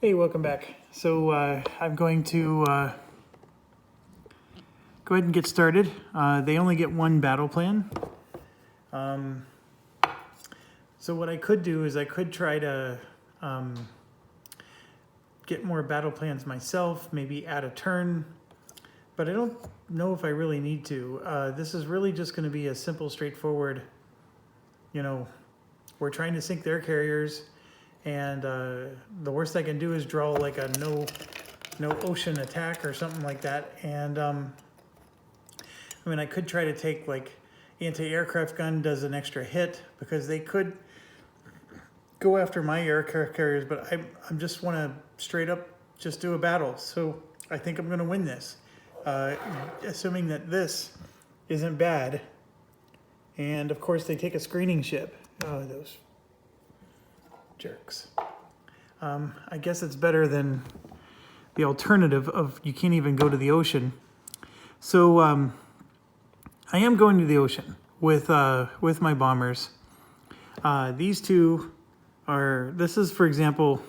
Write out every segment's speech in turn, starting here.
Hey, welcome back. So I'm going to go ahead and get started. They only get one battle plan. So what I could do is I could try to get more battle plans myself, maybe add a turn, but I don't know if I really need to. This is really just going to be a simple, straightforward, we're trying to sink their carriers. And the worst I can do is draw like a no ocean attack or something like that. And I could try to take like anti-aircraft gun does an extra hit because they could go after my aircraft carriers, but I just want to straight up just do a battle. So I think I'm going to win this, assuming that this isn't bad. And of course they take a screening ship. Oh, those jerks. I guess it's better than the alternative of you can't even go to the ocean. So I am going to the ocean with my bombers. These two are, this is for example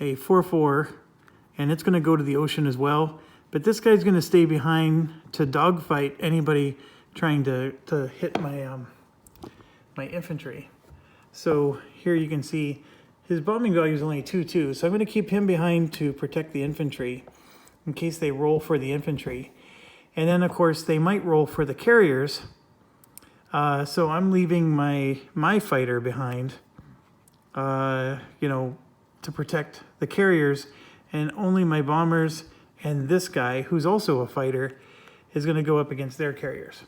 a 4-4, and it's going to go to the ocean as well. But this guy's going to stay behind to dogfight anybody trying to hit my my infantry. So here you can see his bombing value is only 2-2, so I'm going to keep him behind to protect the infantry in case they roll for the infantry. And then, of course, they might roll for the carriers, so I'm leaving my fighter behind, to protect the carriers, and only my bombers and this guy, who's also a fighter, is going to go up against their carriers.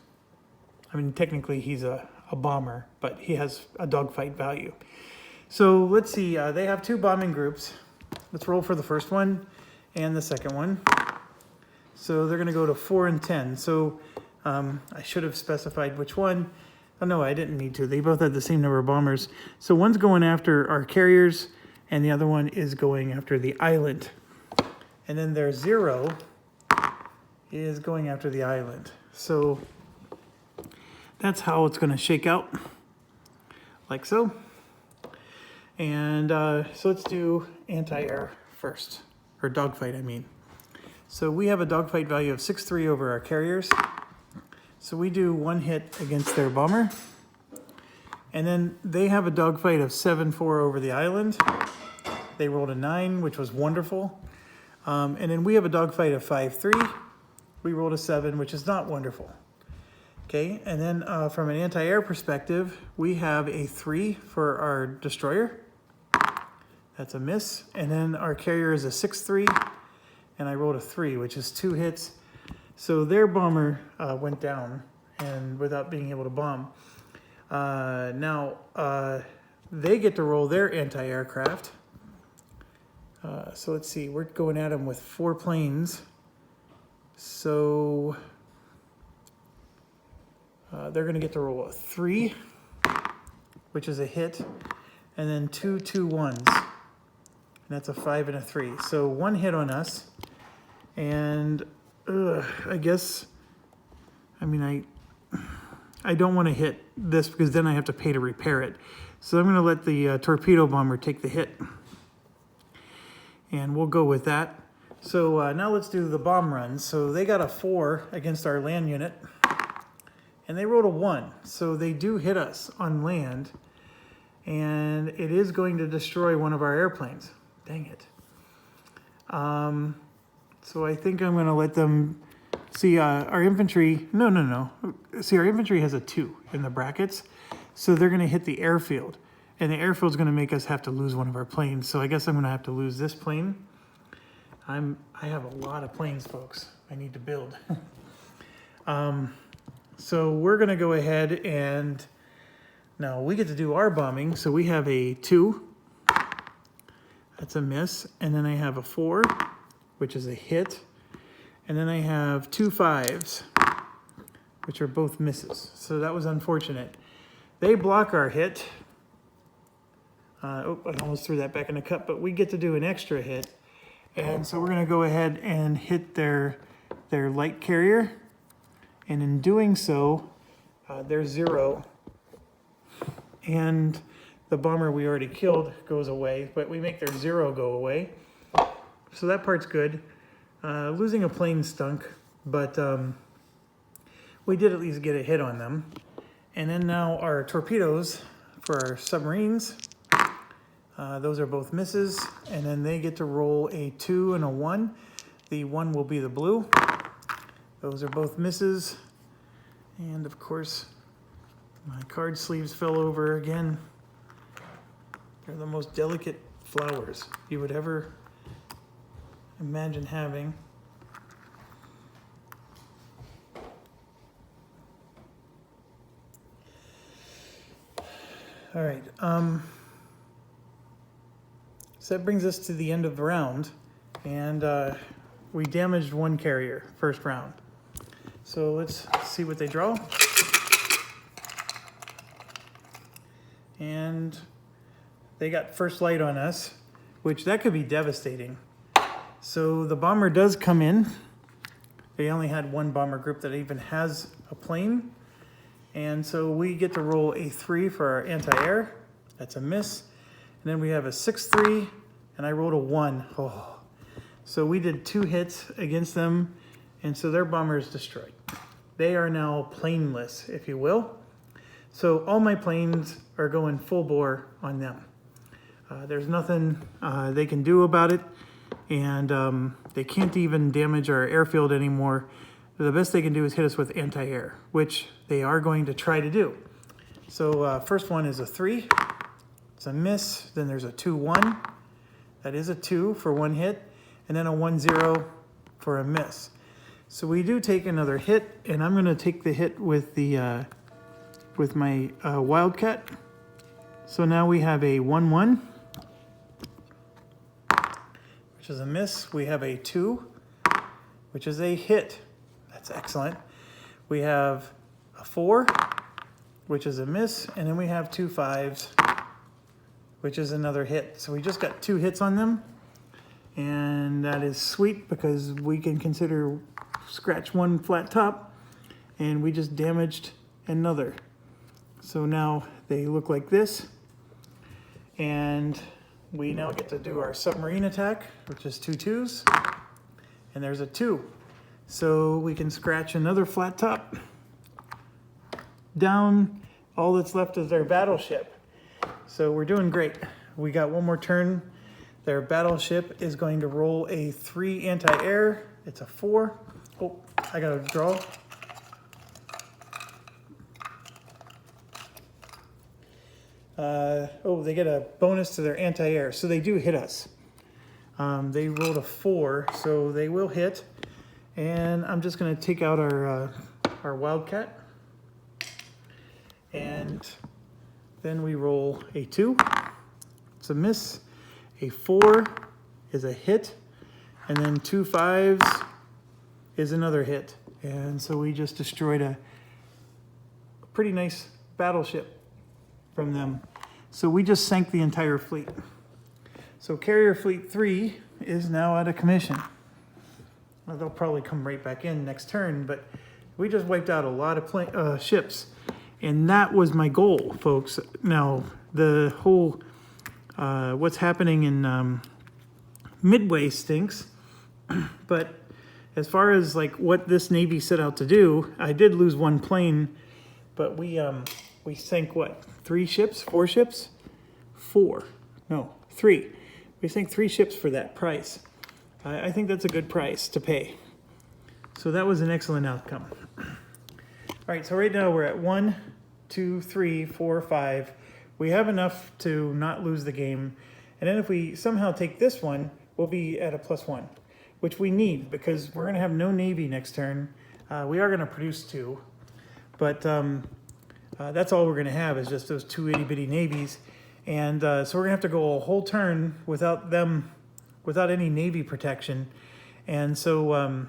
I mean, technically he's a bomber, but he has a dogfight value. So let's see, they have two bombing groups. Let's roll for the first one and the second one. So they're gonna go to 4 and 10. So I should have specified which one. Oh no, I didn't need to. They both had the same number of bombers. So one's going after our carriers and the other one is going after the island. And then their 0 is going after the island. So that's how it's going to shake out, like so. And so let's do anti-air first, or dogfight, I mean. So we have a dogfight value of 6-3 over our carriers. So we do one hit against their bomber. And then they have a dogfight of 7-4 over the island. They rolled a 9, which was wonderful. And then we have a dogfight of 5-3. We rolled a 7, which is not wonderful. Okay, and then from an anti-air perspective, we have a 3 for our destroyer. That's a miss. And then our carrier is a 6-3, and I rolled a 3, which is 2 hits. So their bomber went down and without being able to bomb. Now they get to roll their anti-aircraft. So let's see, we're going at them with 4 planes. So they're going to get to roll a 3, which is a hit, and then 2 2-1s. And that's a 5 and a 3. So 1 hit on us. And I guess, I don't want to hit this because then I have to pay to repair it. So I'm going to let the torpedo bomber take the hit. And we'll go with that. So now let's do the bomb runs. So they got a 4 against our land unit. And they rolled a 1, so they do hit us on land, and it is going to destroy one of our airplanes. Dang it. So I think I'm going to let them see our infantry. No. See, our infantry has a 2 in the brackets, so they're going to hit the airfield, and the airfield's going to make us have to lose one of our planes. So I guess I'm going to have to lose this plane. I have a lot of planes, folks. I need to build. So we're going to go ahead and now we get to do our bombing. So we have a 2. That's a miss. And then I have a 4, which is a hit. And then I have 2 5s, which are both misses. So that was unfortunate. They block our hit. I almost threw that back in the cup, but we get to do an extra hit. And so we're going to go ahead and hit their light carrier. And in doing so, they're 0. And the bomber we already killed goes away, but we make their 0 go away. So that part's good. Losing a plane stunk, but we did at least get a hit on them. And then now our torpedoes for our submarines, those are both misses, and then they get to roll a 2 and a 1. The 1 will be the blue. Those are both misses. And of course, my card sleeves fell over again. They're the most delicate flowers you would ever imagine having. All right, so that brings us to the end of the round, and we damaged one carrier first round. So let's see what they draw. And they got first light on us, which that could be devastating. So the bomber does come in. They only had one bomber group that even has a plane. And so we get to roll a 3 for our anti-air. That's a miss. And then we have a 6-3, and I rolled a 1. Oh. So we did 2 hits against them, and so their bomber is destroyed. They are now planeless, if you will. So all my planes are going full bore on them. There's nothing they can do about it, and they can't even damage our airfield anymore. The best they can do is hit us with anti-air, which they are going to try to do. So first one is a 3. It's a miss. Then there's a 2-1. That is a 2 for 1 hit, and then a 1-0 for a miss. So we do take another hit, and I'm going to take the hit with the with my Wildcat. So now we have a 1-1, which is a miss. We have a 2, which is a hit. That's excellent. We have a 4, which is a miss, and then we have 2 5s, which is another hit. So we just got 2 hits on them, and that is sweet because we can consider scratch 1 flat top, and we just damaged another. So now they look like this, and we now get to do our submarine attack, which is 2 2s, and there's a 2. So we can scratch another flat top. Down, all that's left is their battleship. So we're doing great. We got one more turn. Their battleship is going to roll a 3 anti-air. It's a 4. Oh, I gotta draw. Oh, they get a bonus to their anti-air, so they do hit us. They rolled a 4, so they will hit. And I'm just going to take out our Wildcat. And then we roll a 2. It's a miss. A 4 is a hit. And then 2 5s is another hit. And so we just destroyed a pretty nice battleship from them. So we just sank the entire fleet. So Carrier Fleet 3 is now out of commission. Well, they'll probably come right back in next turn, but we just wiped out a lot of ships. And that was my goal, folks. Now, the whole, what's happening in Midway stinks. But as far as like what this Navy set out to do, I did lose 1 plane, but we sank what? 3 ships? 4 ships? 4. No, 3. We sank 3 ships for that price. I think that's a good price to pay. So that was an excellent outcome. All right, so right now we're at 1, 2, 3, 4, 5. We have enough to not lose the game. And then if we somehow take this one, we'll be at a +1, which we need because we're gonna have no Navy next turn. We are gonna produce 2, but that's all we're gonna have is just those 2 itty-bitty navies. And so we're gonna have to go a whole turn without them, without any Navy protection. And so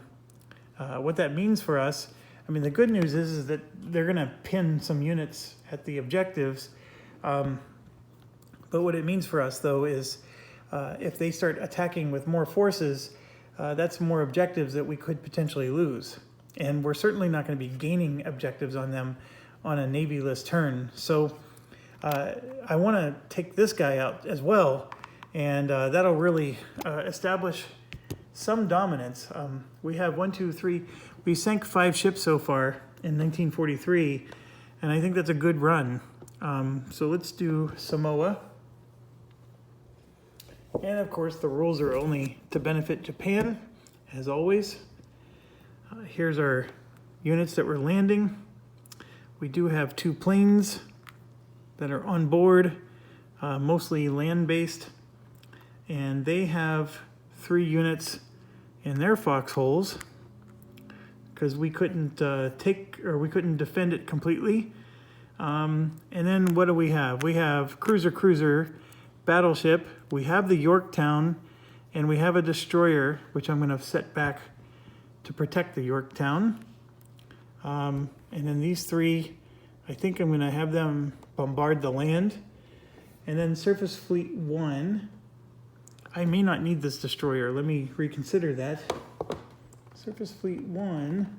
what that means for us, I mean, the good news is that they're gonna pin some units at the objectives. But what it means for us though is if they start attacking with more forces, that's more objectives that we could potentially lose. And we're certainly not gonna be gaining objectives on them on a Navy-less turn. So I want to take this guy out as well, and that'll really establish some dominance. We have 1, 2, 3. We sank 5 ships so far in 1943, and I think that's a good run. So let's do Samoa. And of course, the rules are only to benefit Japan, as always. Here's our units that we're landing. We do have 2 planes that are on board, mostly land-based, and they have 3 units in their foxholes because we couldn't we couldn't defend it completely. And then what do we have? We have cruiser, battleship. We have the Yorktown, and we have a destroyer, which I'm going to set back to protect the Yorktown. And then these 3, I think I'm going to have them bombard the land. And then Surface Fleet 1, I may not need this destroyer. Let me reconsider that. Surface Fleet 1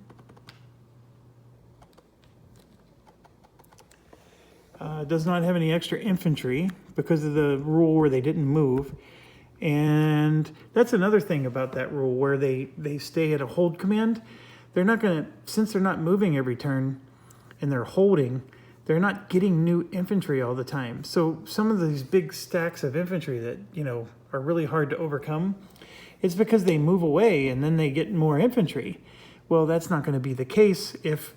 does not have any extra infantry because of the rule where they didn't move. And that's another thing about that rule where they stay at a hold command. They're not going to, since they're not moving every turn and they're holding, they're not getting new infantry all the time. So some of these big stacks of infantry that, you know, are really hard to overcome, it's because they move away and then they get more infantry. Well, that's not going to be the case if,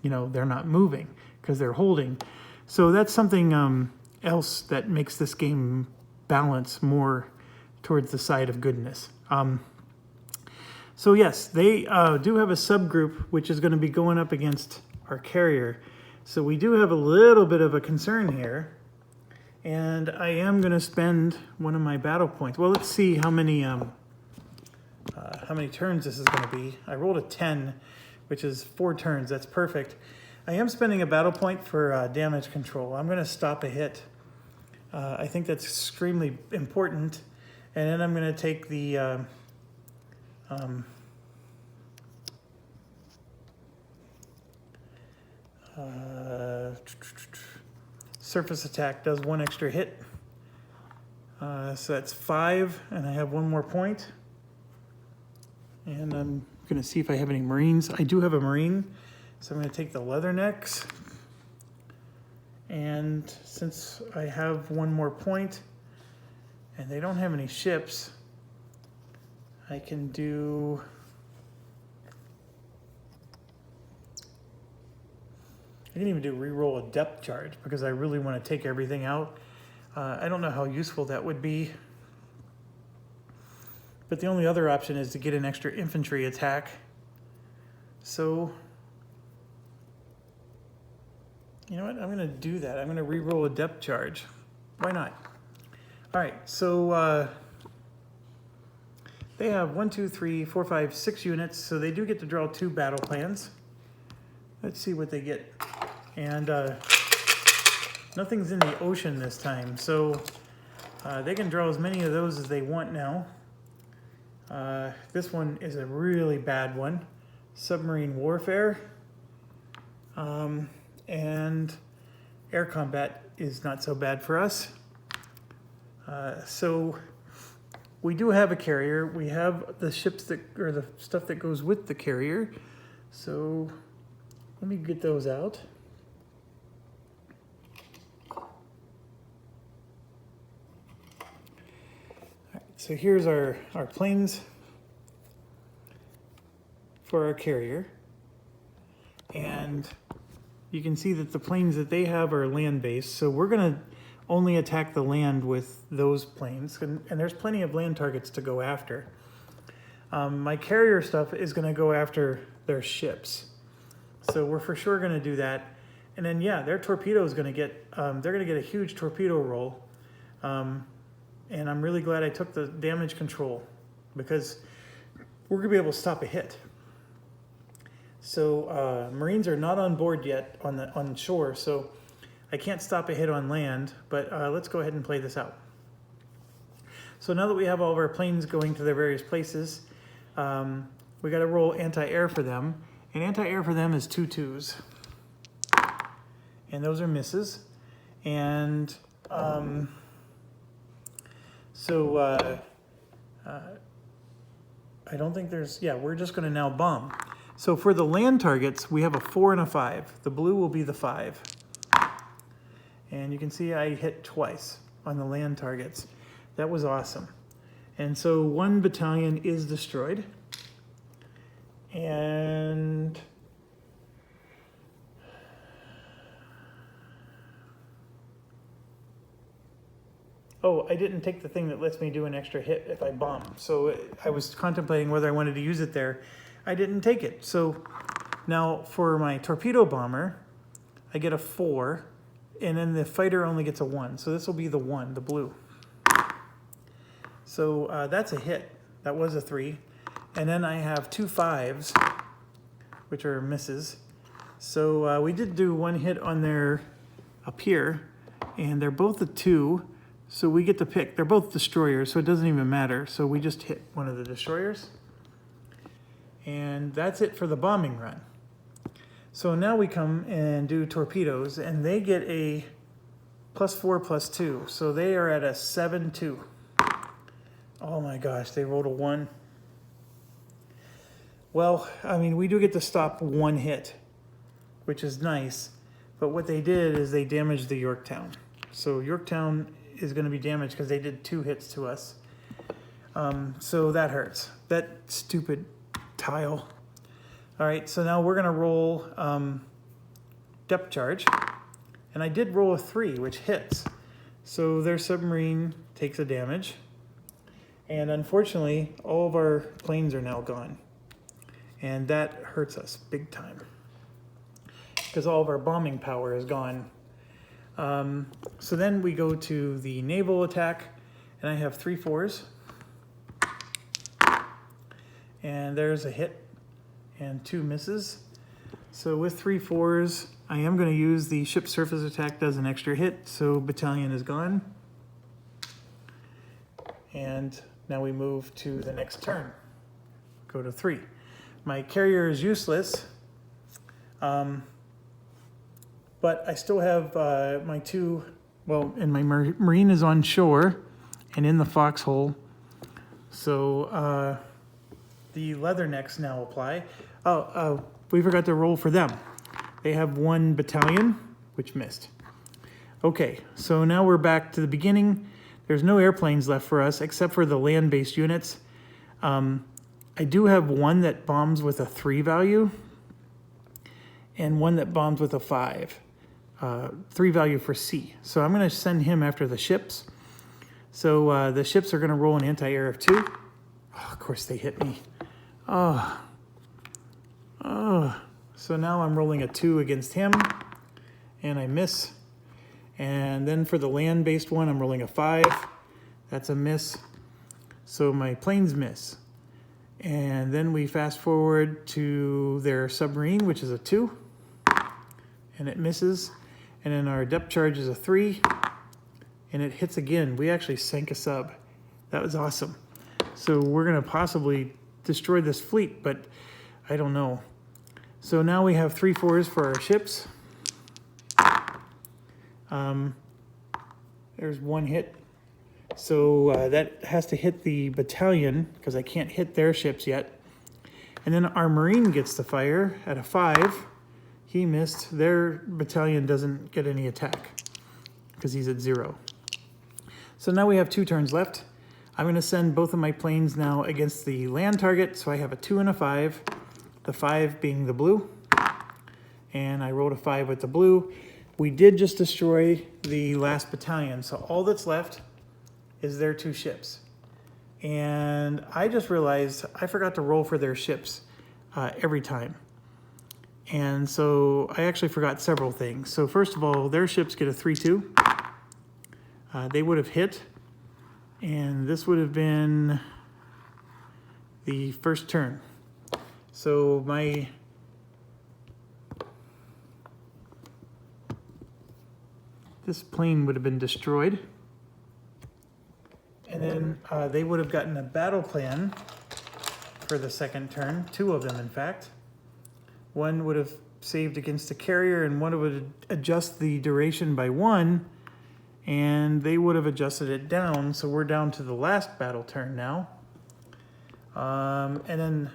you know, they're not moving because they're holding. So that's something else that makes this game balance more towards the side of goodness. So yes, they do have a subgroup which is going to be going up against our carrier. So we do have a little bit of a concern here. And I am going to spend one of my battle points. Well, let's see how many turns this is going to be. I rolled a 10, which is 4 turns. That's perfect. I am spending a battle point for damage control. I'm going to stop a hit. I think that's extremely important. And then I'm going to take the surface attack does 1 extra hit. So that's 5, and I have 1 more point. And I'm going to see if I have any Marines. I do have a Marine, so I'm going to take the Leathernecks. And since I have 1 more point, and they don't have any ships, I can do... I can even do reroll a depth charge because I really want to take everything out. I don't know how useful that would be. But the only other option is to get an extra infantry attack. So, you know what? I'm going to do that. I'm going to reroll a depth charge. Why not? All right, so they have 1, 2, 3, 4, 5, 6 units, so they do get to draw 2 battle plans. Let's see what they get. And nothing's in the ocean this time, so they can draw as many of those as they want now. This one is a really bad one. Submarine warfare. And air combat is not so bad for us. So we do have a carrier. We have the ships that, or the stuff that goes with the carrier. So let me get those out. All right, so here's our planes for our carrier. And you can see that the planes that they have are land-based. So we're going to only attack the land with those planes. And there's plenty of land targets to go after. My carrier stuff is going to go after their ships. So we're for sure going to do that. And then, yeah, their torpedo is going to get, they're going to get a huge torpedo roll. And I'm really glad I took the damage control because we're going to be able to stop a hit. So Marines are not on board yet on shore, so I can't stop a hit on land, but let's go ahead and play this out. So now that we have all of our planes going to their various places, we got to roll anti-air for them. And anti-air for them is 2 2s. And those are misses. And I don't think there's, yeah, we're just going to now bomb. So for the land targets, we have a 4 and a 5. The blue will be the 5. And you can see I hit twice on the land targets. That was awesome. And so 1 battalion is destroyed. And oh, I didn't take the thing that lets me do an extra hit if I bomb. So I was contemplating whether I wanted to use it there. I didn't take it. So now for my torpedo bomber, I get a 4, and then the fighter only gets a 1. So this will be the 1, the blue. So that's a hit. That was a 3. And then I have 2 5s, which are misses. So we did do 1 hit on their up here, and they're both a 2. So we get to pick. They're both destroyers, so it doesn't even matter. So we just hit one of the destroyers. And that's it for the bombing run. So now we come and do torpedoes, and they get a +4, +2. So they are at a 7-2. Oh my gosh, they rolled a 1. Well, I mean, we do get to stop 1 hit, which is nice. But what they did is they damaged the Yorktown. So Yorktown is going to be damaged because they did 2 hits to us. So that hurts. That stupid tile. All right, so now we're going to roll depth charge. And I did roll a 3, which hits. So their submarine takes a damage. And unfortunately, all of our planes are now gone. And that hurts us big time, because all of our bombing power is gone. So then we go to the naval attack, and I have 3 4s. And there's a hit and 2 misses. So with 3 4s, I am going to use the ship surface attack does an extra hit, so battalion is gone. And now we move to the next turn. Go to 3. My carrier is useless, but I still have my 2, well, and my marine is on shore and in the foxhole. So the leathernecks now apply. Oh, we forgot to roll for them. They have 1 battalion, which missed. Okay, so now we're back to the beginning. There's no airplanes left for us except for the land-based units. I do have 1 that bombs with a 3 value and 1 that bombs with a 5. 3 value for C. So I'm going to send him after the ships. So the ships are going to roll an anti-air of 2. Oh, of course they hit me. Oh. So now I'm rolling a 2 against him, and I miss. And then for the land-based one, I'm rolling a 5. That's a miss. So my planes miss. And then we fast forward to their submarine, which is a 2. And it misses. And then our depth charge is a 3. And it hits again. We actually sank a sub. That was awesome. So we're going to possibly destroy this fleet, but I don't know. So now we have 3 4s for our ships. There's 1 hit. So that has to hit the battalion because I can't hit their ships yet. And then our marine gets the fire at a 5. He missed. Their battalion doesn't get any attack because he's at 0. So now we have 2 turns left. I'm going to send both of my planes now against the land target. So I have a 2 and a 5. The 5 being the blue. And I rolled a 5 with the blue. We did just destroy the last battalion. So all that's left is their 2 ships. And I just realized I forgot to roll for their ships every time. And so I actually forgot several things. So first of all, their ships get a 3-2. They would have hit. And this would have been the first turn. So this plane would have been destroyed. And then they would have gotten a battle plan for the second turn. 2 of them, in fact. 1 would have saved against the carrier, and 1 would adjust the duration by 1 and they would have adjusted it down. So we're down to the last battle turn now. And then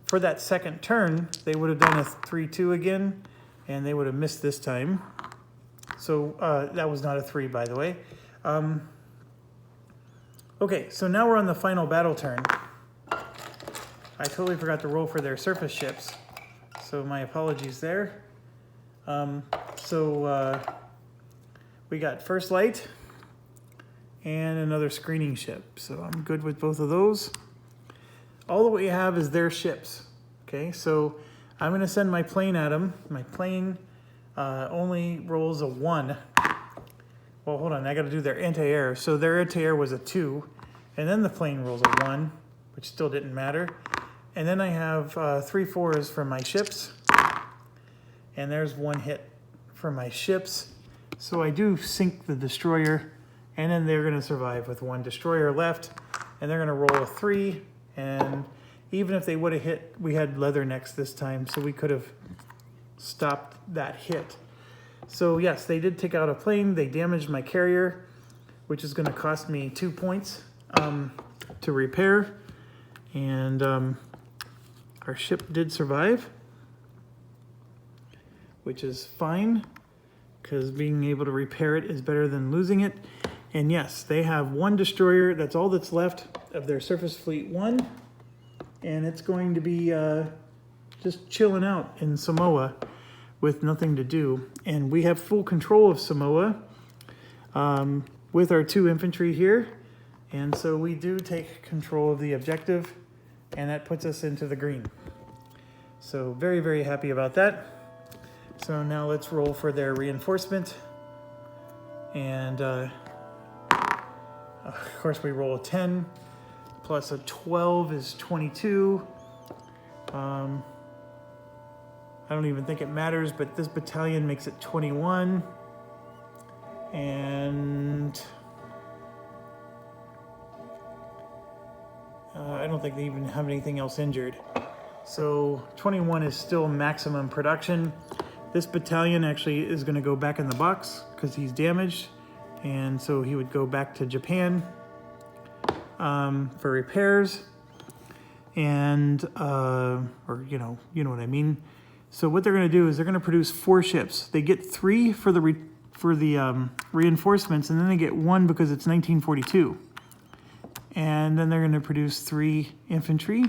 for that second turn, they would have done a 3-2 again, and they would have missed this time. So that was not a 3, by the way. Okay, so now we're on the final battle turn. I totally forgot to roll for their surface ships, so my apologies there. We got First Light and another screening ship, so I'm good with both of those. All that we have is their ships. Okay, so I'm going to send my plane at them. My plane only rolls a 1. Well, hold on, I got to do their anti-air. So their anti-air was a 2, and then the plane rolls a 1, which still didn't matter. And then I have 3 4s for my ships, and there's 1 hit for my ships. So I do sink the destroyer, and then they're going to survive with 1 destroyer left, and they're going to roll a 3. And even if they would have hit, we had leathernecks this time, so we could have stopped that hit. So yes, they did take out a plane. They damaged my carrier, which is going to cost me 2 points to repair. And our ship did survive, which is fine, because being able to repair it is better than losing it. And yes, they have 1 destroyer. That's all that's left of their Surface Fleet 1. And it's going to be just chilling out in Samoa with nothing to do. And we have full control of Samoa with our 2 infantry here. And so we do take control of the objective, and that puts us into the green. So very, very happy about that. So now let's roll for their reinforcement. And of course we roll a 10 plus a 12 is 22. I don't even think it matters, but this battalion makes it 21. And I don't think they even have anything else injured. So 21 is still maximum production. This battalion actually is going to go back in the box because he's damaged, and so he would go back to Japan for repairs, and or you know what I mean. So what they're going to do is they're going to produce 4 ships. They get 3 for the reinforcements, and then they get 1 because it's 1942. And then they're going to produce 3 infantry.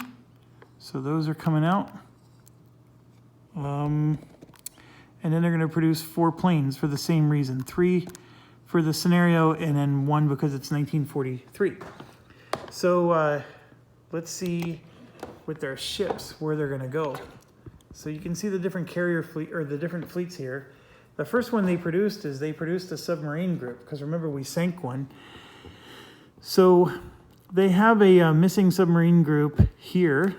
So those are coming out. And then they're going to produce 4 planes for the same reason. 3 for the scenario, and then 1 because it's 1943. So let's see with their ships where they're going to go. So you can see the different carrier fleet, or the different fleets here. The first one they produced is they produced a submarine group, because remember we sank one. So they have a missing submarine group here,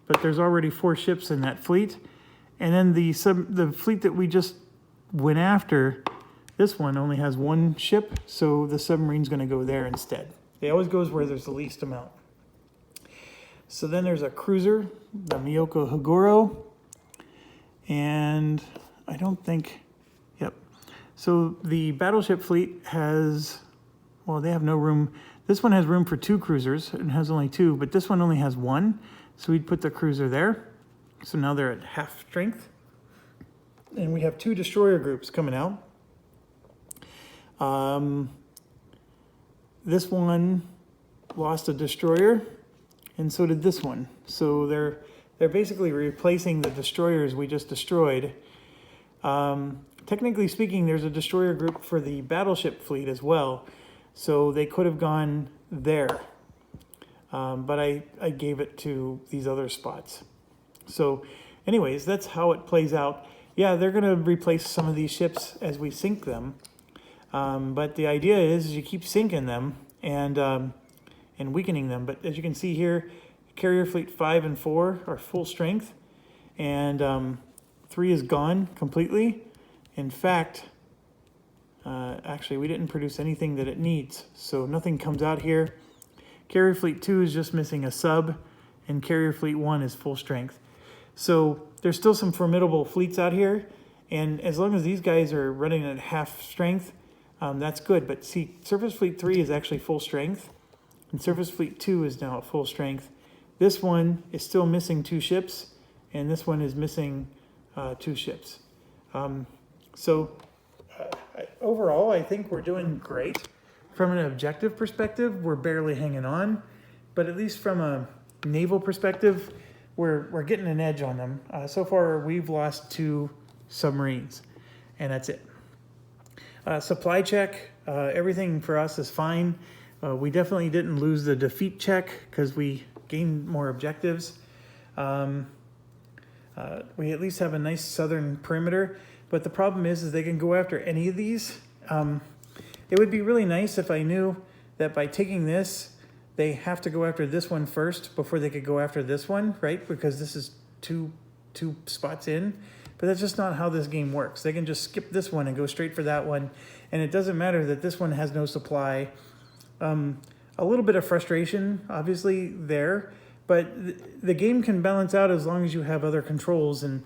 but there's already 4 ships in that fleet. And then the fleet that we just went after, this one only has 1 ship, so the submarine's going to go there instead. It always goes where there's the least amount. So then there's a cruiser, the Miyoko Hagoro, and I don't think, yep. So the battleship fleet has, well, they have no room. This one has room for 2 cruisers, and has only 2, but this one only has 1, so we'd put the cruiser there. So now they're at half strength. And we have 2 destroyer groups coming out. This one lost a destroyer, and so did this one. So they're basically replacing the destroyers we just destroyed. Technically speaking, there's a destroyer group for the battleship fleet as well. So they could have gone there. But I gave it to these other spots. So anyways, that's how it plays out. Yeah, they're going to replace some of these ships as we sink them. But the idea is you keep sinking them and weakening them. But as you can see here, carrier fleet 5 and 4 are full strength. And 3 is gone completely. In fact, actually, we didn't produce anything that it needs. So nothing comes out here. Carrier fleet 2 is just missing a sub. And carrier fleet 1 is full strength. So there's still some formidable fleets out here, And as long as these guys are running at half strength, that's good. But see, Surface Fleet 3 is actually full strength, and Surface Fleet 2 is now at full strength. This one is still missing 2 ships, and this one is missing 2 ships. Overall, I think we're doing great. From an objective perspective, we're barely hanging on, but at least from a naval perspective, we're getting an edge on them. So far, we've lost 2 submarines, and that's it. Supply check, everything for us is fine. We definitely didn't lose the defeat check because we gained more objectives. We at least have a nice southern perimeter, but the problem is they can go after any of these. It would be really nice if I knew that by taking this, they have to go after this one first before they could go after this one, right? Because this is two spots in. But that's just not how this game works. They can just skip this one and go straight for that one. And it doesn't matter that this one has no supply. A little bit of frustration, obviously, there. But the game can balance out as long as you have other controls. And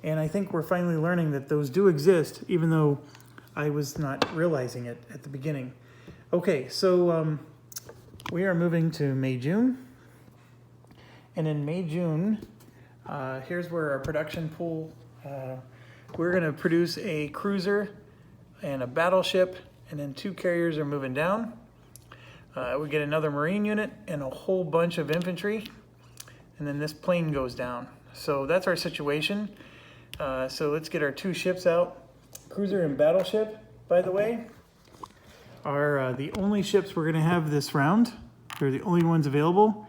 I think we're finally learning that those do exist, even though I was not realizing it at the beginning. Okay, so we are moving to May-June. And in May-June, here's where our production pool, we're going to produce a cruiser and a battleship, and then 2 carriers are moving down. We get another marine unit and a whole bunch of infantry, and then this plane goes down. So that's our situation. So let's get our 2 ships out. Cruiser and battleship, by the way, are the only ships we're going to have this round. They're the only ones available.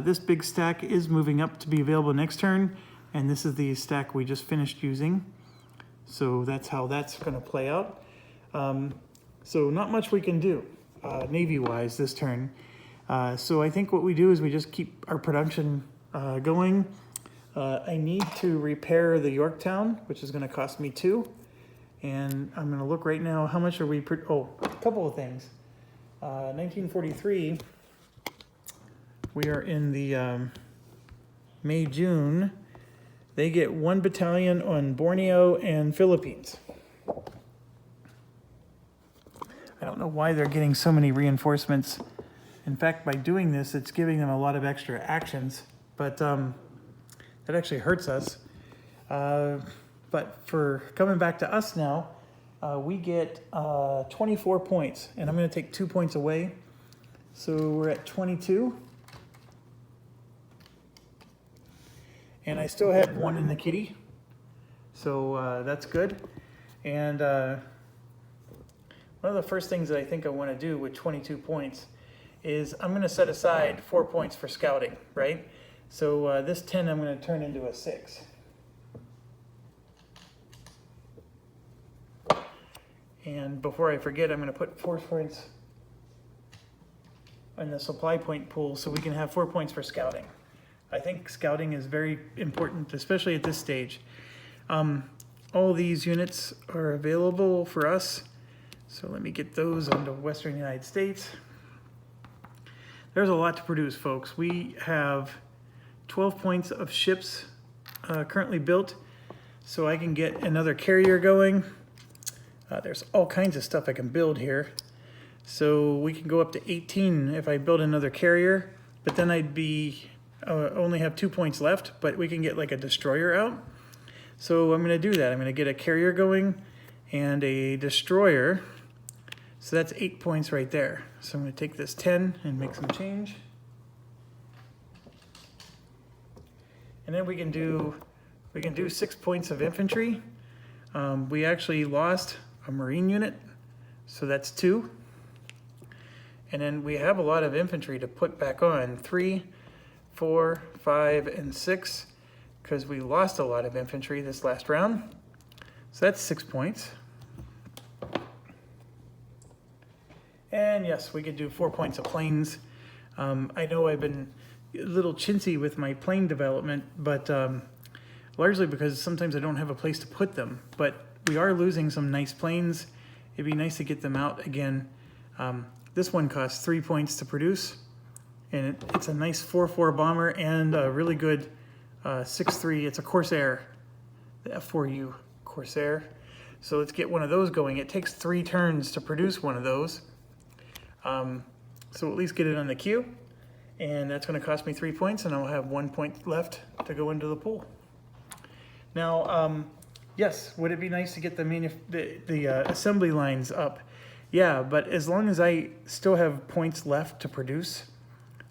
This big stack is moving up to be available next turn, and this is the stack we just finished using. So that's how that's going to play out. So not much we can do Navy-wise this turn. So I think what we do is we just keep our production going. I need to repair the Yorktown, which is going to cost me 2. And I'm going to look right now, how much are we... a couple of things. 1943, we are in the May-June. They get 1 battalion on Borneo and Philippines. I don't know why they're getting so many reinforcements. In fact, by doing this, it's giving them a lot of extra actions, but that actually hurts us. But for coming back to us now, we get 24 points, and I'm going to take 2 points away. So we're at 22. And I still have 1 in the kitty, so that's good. And one of the first things that I think I want to do with 22 points is I'm going to set aside 4 points for scouting, right? So this 10 I'm going to turn into a 6. And before I forget, I'm going to put 4 points in the supply point pool so we can have 4 points for scouting. I think scouting is very important, especially at this stage. All these units are available for us. So let me get those onto Western United States. There's a lot to produce, folks. We have 12 points of ships currently built, so I can get another carrier going. There's all kinds of stuff I can build here. So we can go up to 18 if I build another carrier, but then I'd be only have 2 points left, but we can get like a destroyer out. So I'm going to do that. I'm going to get a carrier going and a destroyer. So that's 8 points right there. So I'm going to take this 10 and make some change. And then we can do 6 points of infantry. We actually lost a marine unit, so that's 2. And then we have a lot of infantry to put back on, 3, 4, 5, and 6, because we lost a lot of infantry this last round. So that's 6 points. And yes, we could do 4 points of planes. I know I've been a little chintzy with my plane development, but largely because sometimes I don't have a place to put them. But we are losing some nice planes. It'd be nice to get them out again. This one costs 3 points to produce, and it's a nice 4-4 bomber and a really good 6-3. It's a Corsair, the F4U Corsair. So let's get one of those going. It takes 3 turns to produce one of those. So at least get it on the queue. And that's going to cost me 3 points, and I'll have 1 point left to go into the pool. Now, yes, would it be nice to get the assembly lines up? Yeah, but as long as I still have points left to produce,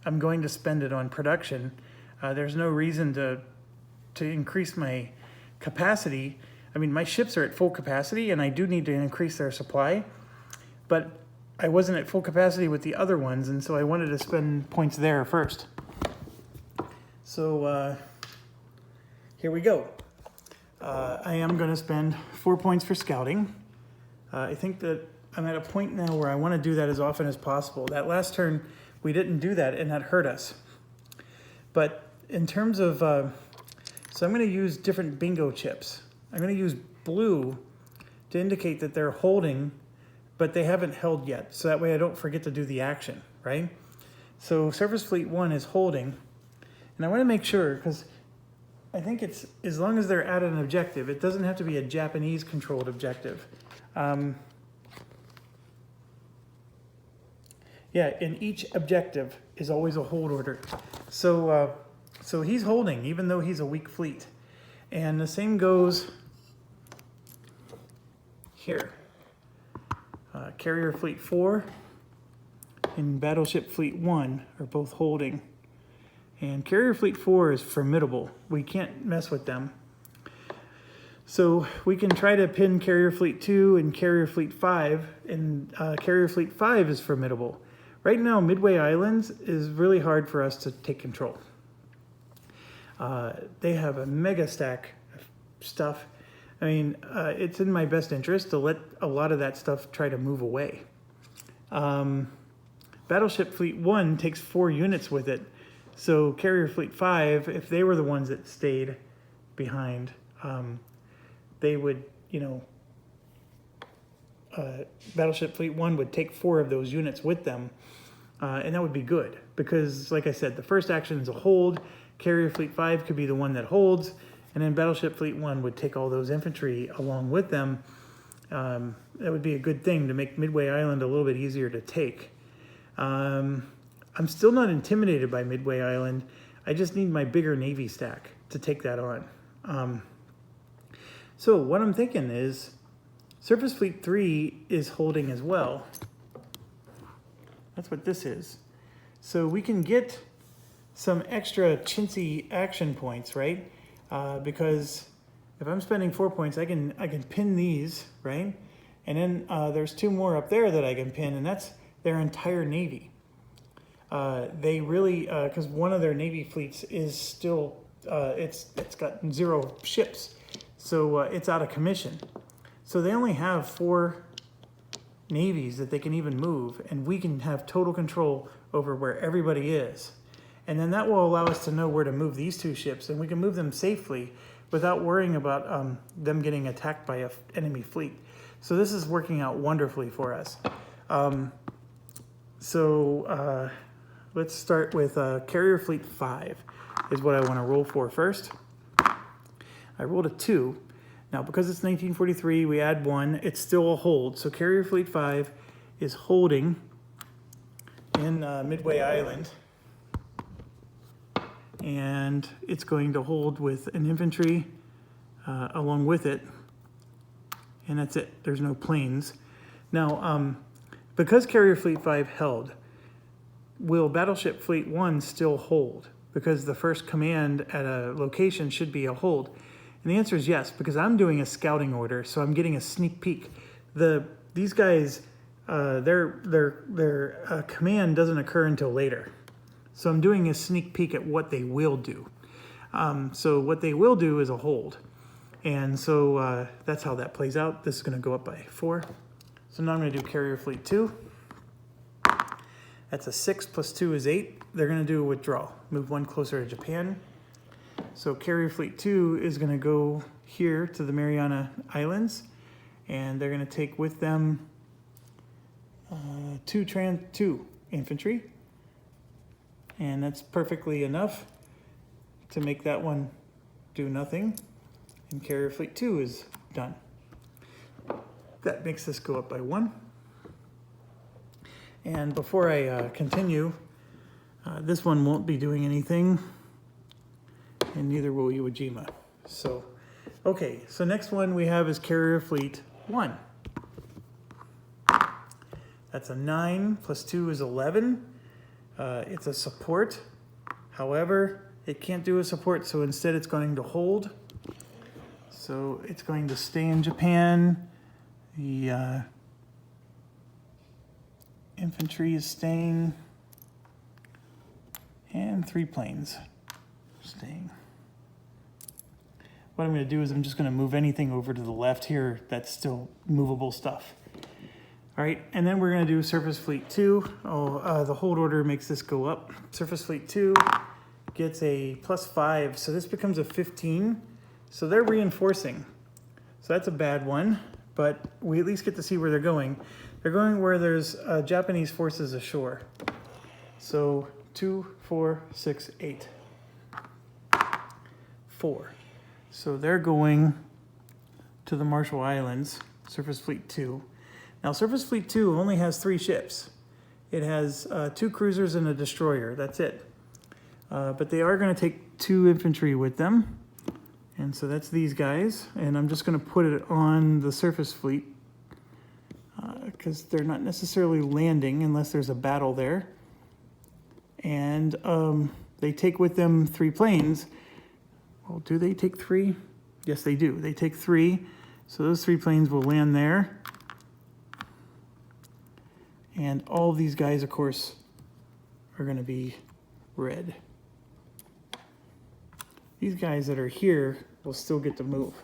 I'm going to spend it on production. There's no reason to increase my capacity. I mean, my ships are at full capacity, and I do need to increase their supply, but I wasn't at full capacity with the other ones, and so I wanted to spend points there first. So here we go. I am going to spend 4 points for scouting. I think that I'm at a point now where I want to do that as often as possible. That last turn, we didn't do that, and that hurt us. But in terms of, so I'm going to use different bingo chips. I'm going to use blue to indicate that they're holding, but they haven't held yet. So that way I don't forget to do the action, right? So Surface Fleet 1 is holding, and I want to make sure, because I think it's, as long as they're at an objective, it doesn't have to be a Japanese controlled objective. Yeah, and each objective is always a hold order. So, so he's holding, even though he's a weak fleet. And the same goes here. Carrier Fleet 4 and Battleship Fleet 1 are both holding. And Carrier Fleet 4 is formidable. We can't mess with them. So we can try to pin Carrier Fleet 2 and Carrier Fleet 5, and Carrier Fleet 5 is formidable. Right now, Midway Islands is really hard for us to take control. They have a mega stack of stuff. I mean, it's in my best interest to let a lot of that stuff try to move away. Battleship Fleet 1 takes 4 units with it. So Carrier Fleet 5, if they were the ones that stayed behind, they would, you know, Battleship Fleet 1 would take 4 of those units with them. And that would be good because, like I said, the first action is a hold. Carrier Fleet 5 could be the one that holds, and then Battleship Fleet 1 would take all those infantry along with them. That would be a good thing to make Midway Island a little bit easier to take. I'm still not intimidated by Midway Island. I just need my bigger Navy stack to take that on. So what I'm thinking is Surface Fleet 3 is holding as well. That's what this is. So we can get some extra chintzy action points, right? Because if I'm spending 4 points, I can pin these, right? And then there's 2 more up there that I can pin, and that's their entire Navy. They really, because one of their Navy fleets is still, it's got 0 ships, so it's out of commission. So they only have 4 navies that they can even move, and we can have total control over where everybody is. And then that will allow us to know where to move these 2 ships, and we can move them safely without worrying about them getting attacked by an enemy fleet. So this is working out wonderfully for us. Let's start with Carrier Fleet 5 is what I want to roll for first. I rolled a 2. Now, because it's 1943, we add 1. It's still a hold. So Carrier Fleet 5 is holding in Midway Island. And it's going to hold with an infantry along with it. And that's it. There's no planes. Now, because Carrier Fleet 5 held, will Battleship Fleet 1 still hold? Because the first command at a location should be a hold. And the answer is yes, because I'm doing a scouting order, so I'm getting a sneak peek. These guys, their command doesn't occur until later. So I'm doing a sneak peek at what they will do. So what they will do is a hold. And so that's how that plays out. This is going to go up by 4. So now I'm going to do Carrier Fleet 2. That's a 6 plus 2 is 8. They're going to do a withdrawal. Move 1 closer to Japan. So Carrier Fleet 2 is going to go here to the Mariana Islands, and they're going to take with them 2 infantry, and that's perfectly enough to make that one do nothing, and Carrier Fleet 2 is done. that makes this go up by 1. And before I continue, this one won't be doing anything, and neither will Iwo Jima. So, okay, so next one we have is Carrier Fleet 1. That's a 9 plus 2 is 11. It's a support. However, it can't do a support, so instead it's going to hold. So it's going to stay in Japan. The infantry is staying, and 3 planes staying. What I'm going to do is I'm just going to move anything over to the left here that's still movable stuff. All right, and then we're going to do Surface Fleet 2. The hold order makes this go up. Surface Fleet 2 gets a +5, so this becomes a 15. So they're reinforcing. So that's a bad one, but we at least get to see where they're going. They're going where there's Japanese forces ashore. So 2, 4, 6, 8. 4. So they're going to the Marshall Islands, Surface Fleet 2. Now Surface Fleet 2 only has 3 ships. It has 2 cruisers and a destroyer, that's it. But they are going to take 2 infantry with them. And so that's these guys. And I'm just going to put it on the Surface Fleet because they're not necessarily landing unless there's a battle there. And they take with them 3 planes. Well, do they take 3? Yes, they do. They take 3. So those 3 planes will land there. And all of these guys, of course, are going to be red. These guys that are here will still get to move.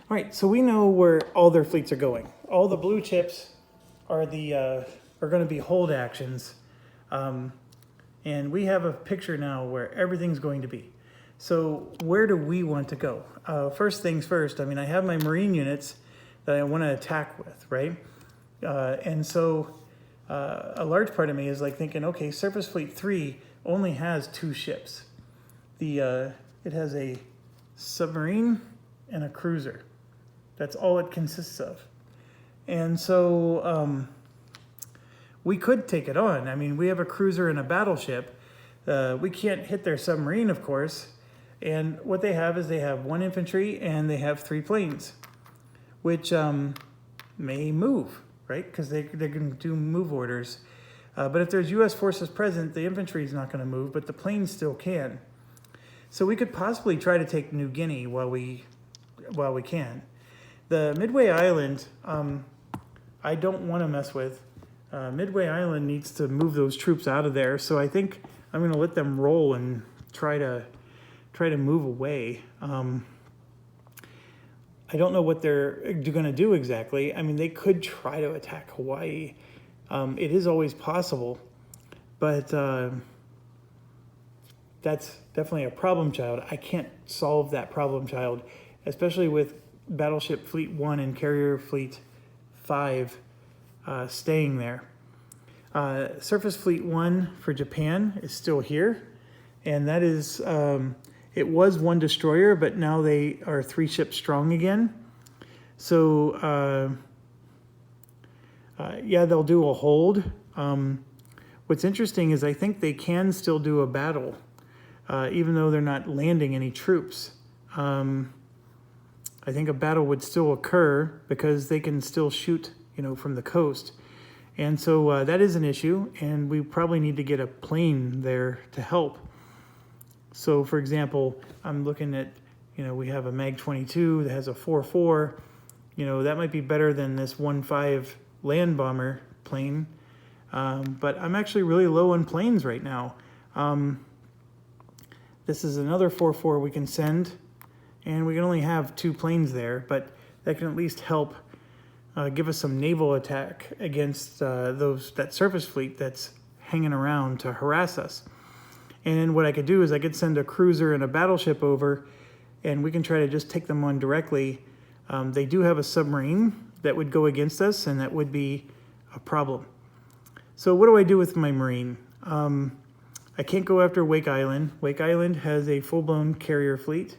All right, so we know where all their fleets are going. All the blue chips are going to be hold actions. And we have a picture now where everything's going to be. So where do we want to go? First things first, I mean, I have my Marine units that I want to attack with, right? And so a large part of me is like thinking, okay, Surface Fleet 3 only has 2 ships. It has a submarine and a cruiser. That's all it consists of. And so we could take it on. I mean, we have a cruiser and a battleship. We can't hit their submarine, of course. And what they have is they have 1 infantry and they have 3 planes, which may move, right? Because they're going to do move orders. But if there's U.S. forces present, the infantry is not going to move, but the planes still can. So we could possibly try to take New Guinea while we can. The Midway Island, I don't want to mess with. Midway Island needs to move those troops out of there, so I think I'm going to let them roll and try to move away. I don't know what they're going to do exactly. I mean, they could try to attack Hawaii. It is always possible, but that's definitely a problem child. I can't solve that problem child, especially with Battleship Fleet 1 and Carrier Fleet 5 staying there. Surface Fleet 1 for Japan is still here, and that is, it was 1 destroyer, but now they are 3 ships strong again. So, yeah, they'll do a hold. What's interesting is I think they can still do a battle, even though they're not landing any troops. I think a battle would still occur because they can still shoot, from the coast. And so that is an issue, and we probably need to get a plane there to help. So, for example, I'm looking at, we have a MAG-22 that has a 4.4. That might be better than this 1.5 land bomber plane. But I'm actually really low on planes right now. This is another 4.4 we can send, and we can only have 2 planes there, but that can at least help give us some naval attack against that surface fleet that's hanging around to harass us. And then what I could do is I could send a cruiser and a battleship over, and we can try to just take them on directly. They do have a submarine that would go against us, and that would be a problem. So what do I do with my Marine? I can't go after Wake Island. Wake Island has a full-blown carrier fleet.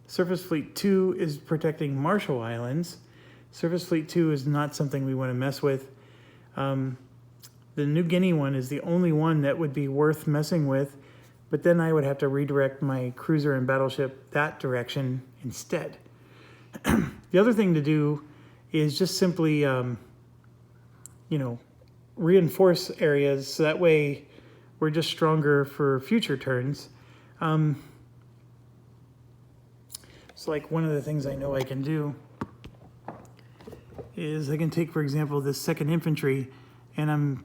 Surface Fleet 2 is protecting Marshall Islands. Surface Fleet 2 is not something we want to mess with. The New Guinea one is the only one that would be worth messing with, but then I would have to redirect my cruiser and battleship that direction instead. The other thing to do is just simply, reinforce areas so that way we're just stronger for future turns. So like one of the things I know I can do is I can take, for example, this 2nd Infantry, and I'm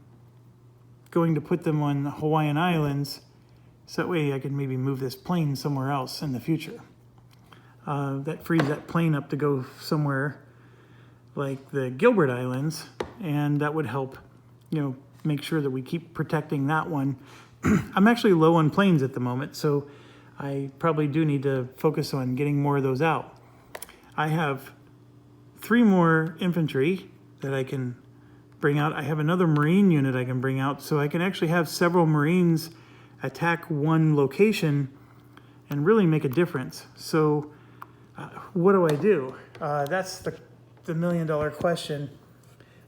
going to put them on Hawaiian Islands, so that way I can maybe move this plane somewhere else in the future. That frees that plane up to go somewhere like the Gilbert Islands, and that would help, make sure that we keep protecting that one. I'm actually low on planes at the moment, so I probably do need to focus on getting more of those out. I have 3 more infantry that I can bring out. I have another Marine unit I can bring out, so I can actually have several Marines attack one location and really make a difference. So what do I do? That's the $1 million question.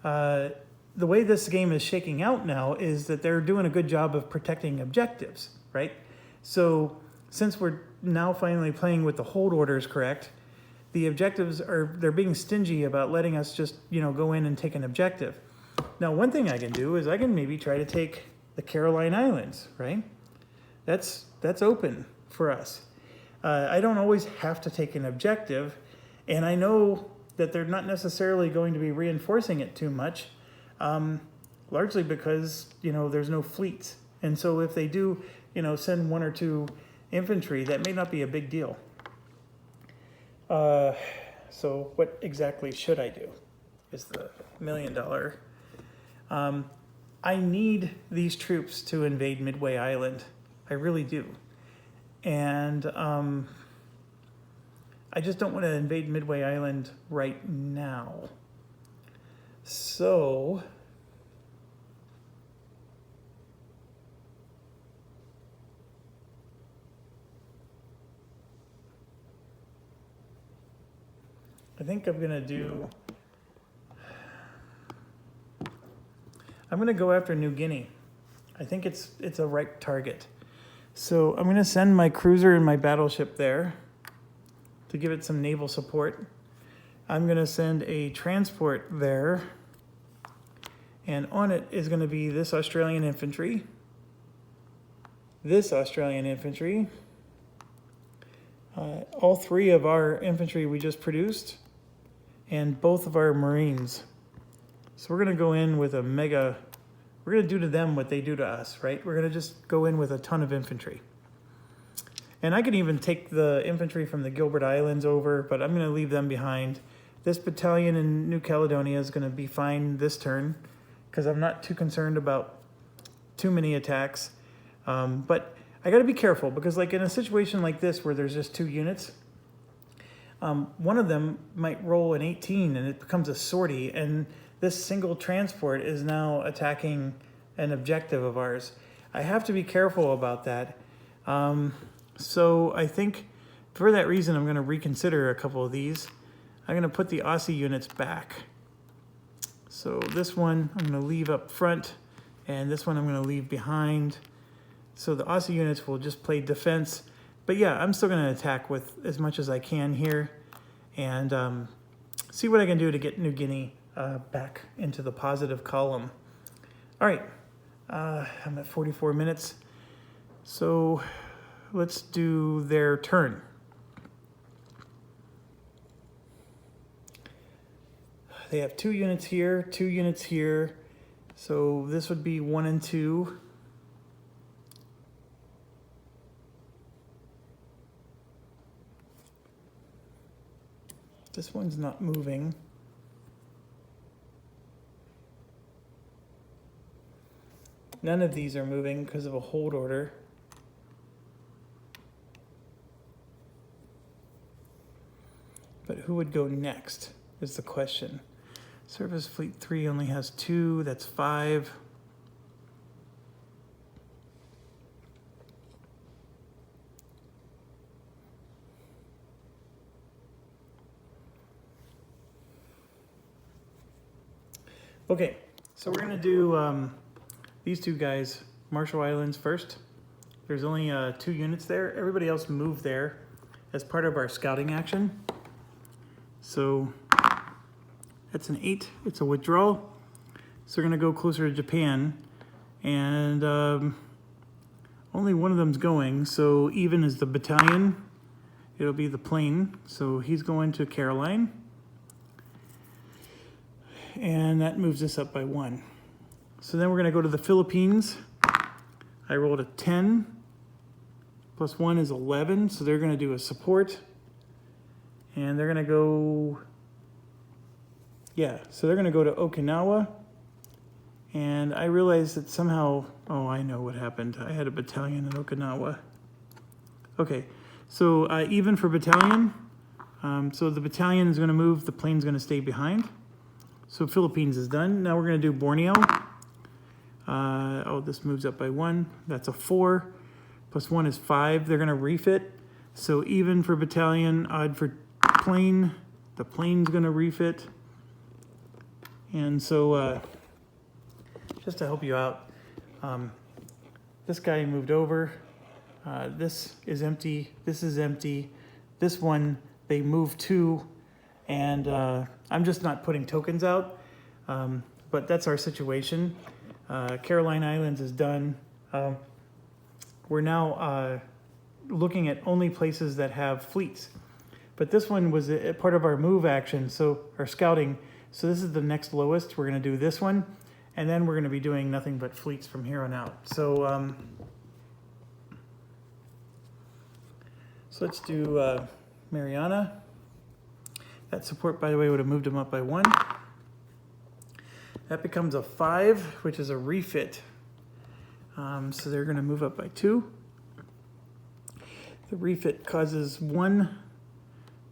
The way this game is shaking out now is that they're doing a good job of protecting objectives, right? So since we're now finally playing with the hold orders correct, the objectives they're being stingy about letting us just, go in and take an objective. Now, one thing I can do is I can maybe try to take the Caroline Islands, right? That's open for us. I don't always have to take an objective, and I know that they're not necessarily going to be reinforcing it too much, largely because, there's no fleets. And so if they do, send 1 or 2 infantry, that may not be a big deal. So what exactly should I do is the $1 million. I need these troops to invade Midway Island. I really do. And I just don't want to invade Midway Island right now. So I think I'm going to go after New Guinea. I think it's a right target. So I'm going to send my cruiser and my battleship there to give it some naval support. I'm going to send a transport there, and on it is going to be this Australian infantry, this Australian infantry, all 3 of our infantry we just produced, and both of our Marines. So we're going to go in with we're going to do to them what they do to us, right? We're going to just go in with a ton of infantry. And I could even take the infantry from the Gilbert Islands over, but I'm going to leave them behind. This battalion in New Caledonia is going to be fine this turn, because I'm not too concerned about too many attacks. But I got to be careful, because like in a situation like this where there's just 2 units, one of them might roll an 18 and it becomes a sortie, and this single transport is now attacking an objective of ours. I have to be careful about that. So I think for that reason, I'm going to reconsider a couple of these. I'm going to put the Aussie units back. So this one I'm going to leave up front, and this one I'm going to leave behind. So the Aussie units will just play defense. But yeah, I'm still going to attack with as much as I can here, and see what I can do to get New Guinea back into the positive column. All right, I'm at 44 minutes. So let's do their turn. They have 2 units here, 2 units here. So this would be 1 and 2. This one's not moving. None of these are moving because of a hold order. But who would go next is the question. Surface Fleet 3 only has 2, that's 5. Okay, so we're gonna do these two guys, Marshall Islands first. There's only 2 units there. Everybody else moved there as part of our scouting action. So that's an 8, it's a withdrawal. So we're gonna go closer to Japan, and only one of them's going, so even is the battalion. It'll be the plane, so he's going to Caroline. And that moves us up by 1. So then we're gonna go to the Philippines. I rolled a 10, plus 1 is 11, so they're gonna do a support. And they're gonna go, yeah, so they're gonna go to Okinawa. And I realized that somehow, oh, I know what happened. I had a battalion in Okinawa. Okay, so even for battalion. So the battalion is gonna move, the plane's gonna stay behind. So Philippines is done. Now we're gonna do Borneo. Oh, this moves up by 1. That's a 4. Plus 1 is 5. They're gonna refit. So even for battalion, odd for plane. The plane's gonna refit. And so, just to help you out, this guy moved over. This is empty. This is empty. This one, they moved to, and I'm just not putting tokens out. But that's our situation. Caroline Islands is done. We're now looking at only places that have fleets. But this one was a part of our move action, so our scouting. So this is the next lowest. We're going to do this one, and then we're going to be doing nothing but fleets from here on out. So, so let's do Mariana. That support, by the way, would have moved them up by 1. That becomes a 5, which is a refit. So they're going to move up by 2. The refit causes 1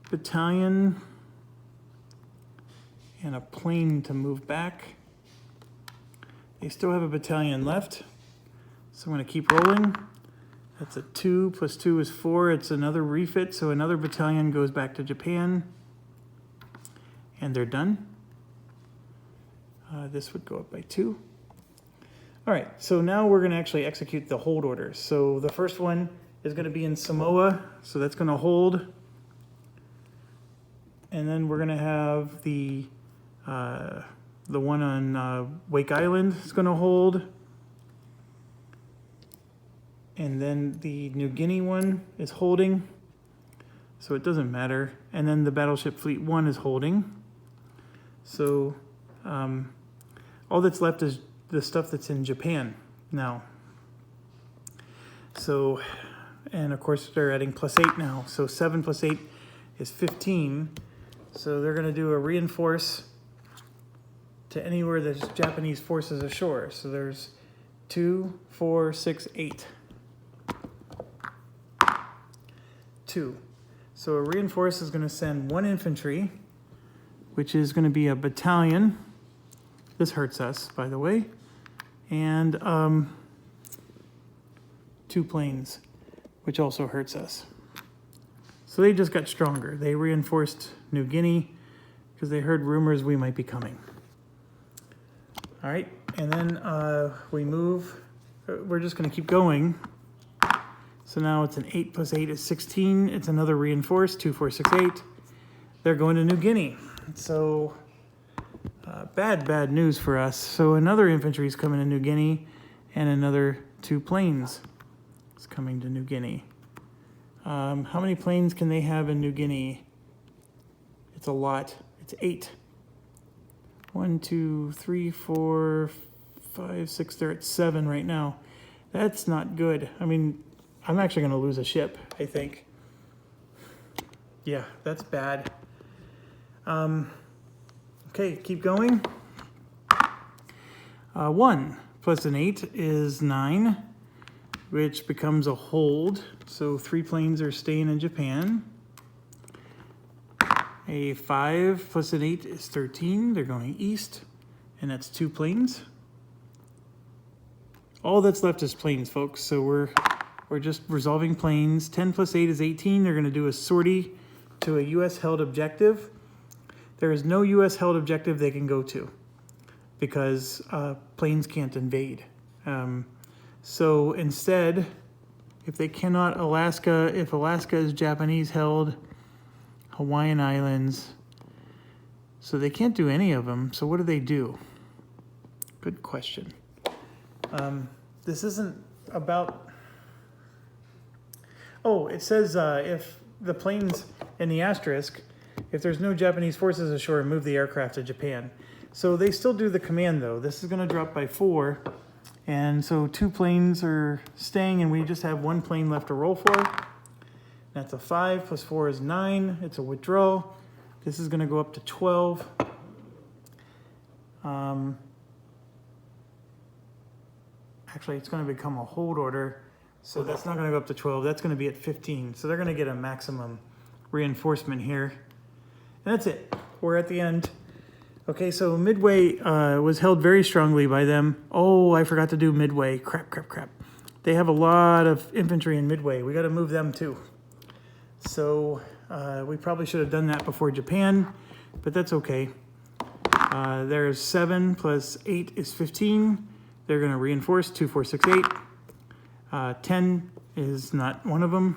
battalion and a plane to move back. They still have a battalion left, so I'm going to keep rolling. That's a 2 plus 2 is 4. It's another refit, so another battalion goes back to Japan, and they're done. This would go up by 2. All right, so now we're going to actually execute the hold orders. So the first one is going to be in Samoa, so that's going to hold. And then we're going to have the one on Wake Island is going to hold. And then the New Guinea one is holding, so it doesn't matter. And then the Battleship Fleet 1 is holding. So all that's left is the stuff that's in Japan now. So, and of course they're adding +8 now. So 7 plus 8 is 15. So they're going to do a reinforce to anywhere there's Japanese forces ashore. So there's 2, 4, 6, 8. 2. So a reinforce is going to send 1 infantry, which is going to be a battalion. This hurts us, by the way. And 2 planes, which also hurts us. So they just got stronger. They reinforced New Guinea because they heard rumors we might be coming. All right, and then we move. We're just going to keep going. So now it's an 8 plus 8 is 16. It's another reinforced, 2, 4, 6, 8. They're going to New Guinea. So bad news for us. So another infantry is coming to New Guinea, and another 2 planes is coming to New Guinea. How many planes can they have in New Guinea? It's a lot. It's 8. 1, 2, 3, 4, 5, 6. They're at 7 right now. That's not good. I mean, I'm actually going to lose a ship, I think. Yeah, that's bad. Okay, keep going. 1 plus an 8 is 9, which becomes a hold. So 3 planes are staying in Japan. A 5 plus an 8 is 13. They're going east, and that's 2 planes. All that's left is planes, folks. So we're just resolving planes. 10 plus 8 is 18. They're going to do a sortie to a U.S. held objective. There is no U.S. held objective they can go to. because planes can't invade. So instead, if they cannot if Alaska is Japanese held, Hawaiian Islands, so they can't do any of them. So what do? Good question. This isn't about, oh, it says if the planes in the asterisk, if there's no Japanese forces ashore, move the aircraft to Japan. So they still do the command though. This is gonna drop by 4. And so 2 planes are staying and we just have 1 plane left to roll for. That's a 5 plus 4 is 9. It's a withdrawal. This is gonna go up to 12. Actually, it's gonna become a hold order. So that's not gonna go up to 12. That's gonna be at 15. So they're gonna get a maximum reinforcement here. And that's it. We're at the end. Okay, so Midway was held very strongly by them. Oh, I forgot to do Midway. Crap. They have a lot of infantry in Midway. We got to move them too. So we probably should have done that before Japan, but that's okay. There's 7 plus 8 is 15. They're going to reinforce 2, 4, 6, 8. 10 is not one of them.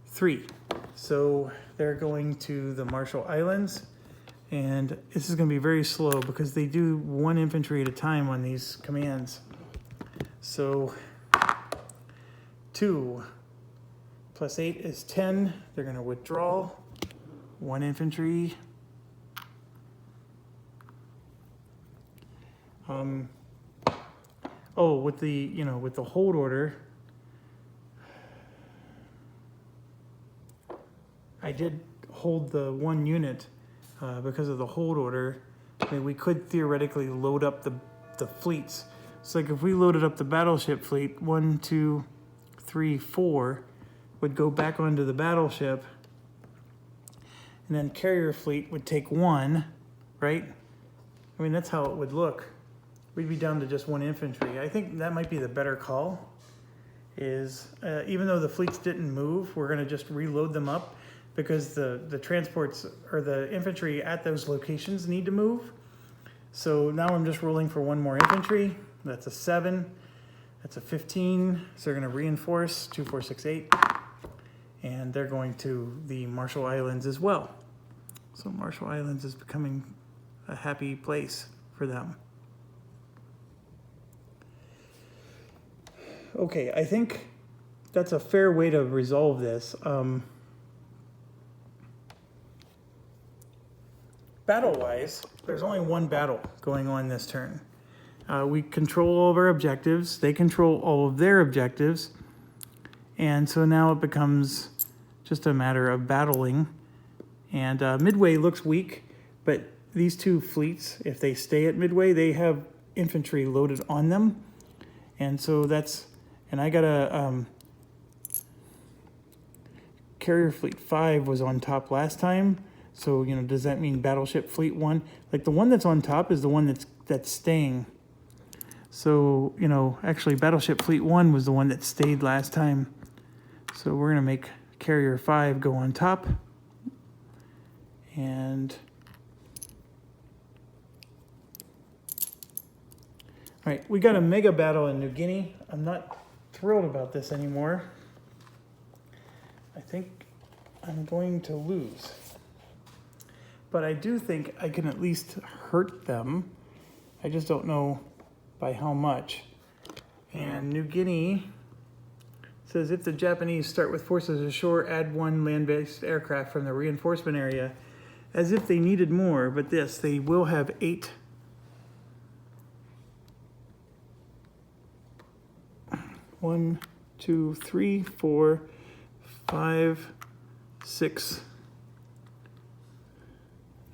3. So they're going to the Marshall Islands. And this is going to be very slow because they do 1 infantry at a time on these commands. So 2 plus 8 is 10. They're going to withdraw 1 infantry. Oh, with the hold order, I did hold the 1 unit. Because of the hold order, I mean, we could theoretically load up the fleets. So like if we loaded up the battleship fleet, 1, 2, 3, 4 would go back onto the battleship, and then carrier fleet would take 1, right? I mean, that's how it would look. We'd be down to just 1 infantry. I think that might be the better call, is even though the fleets didn't move, we're gonna just reload them up, because the transports or the infantry at those locations need to move. So now I'm just rolling for 1 more infantry. That's a 7. That's a 15. So they're going to reinforce 2, 4, 6, 8. And they're going to the Marshall Islands as well. So Marshall Islands is becoming a happy place for them. Okay, I think that's a fair way to resolve this. Battle-wise, there's only 1 battle going on this turn. We control all of our objectives. They control all of their objectives. And so now it becomes just a matter of battling. And Midway looks weak, but these 2 fleets, if they stay at Midway, they have infantry loaded on them. And so that's, and I got a carrier fleet 5 was on top last time. So, does that mean battleship fleet 1? Like the one that's on top is the one that's staying. So, actually battleship fleet 1 was the one that stayed last time. So we're going to make carrier 5 go on top. And all right, we got a mega battle in New Guinea. I'm not thrilled about this anymore. I think I'm going to lose. But I do think I can at least hurt them. I just don't know by how much. And New Guinea says if the Japanese start with forces ashore, add 1 land-based aircraft from the reinforcement area, as if they needed more. But this, they will have 8. One, 2, 3, 4, 5, 6,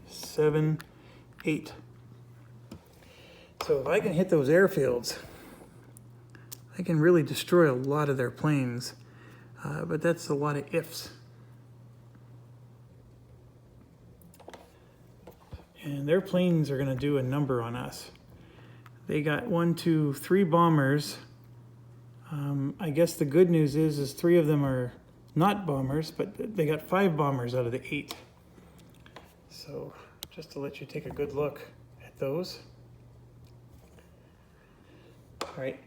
7, 8. So if I can hit those airfields, I can really destroy a lot of their planes. But that's a lot of ifs. And their planes are going to do a number on us. They got 1, 2, 3 bombers. I guess the good news is 3 of them are not bombers, but they got 5 bombers out of the 8. So just to let you take a good look at those. All right,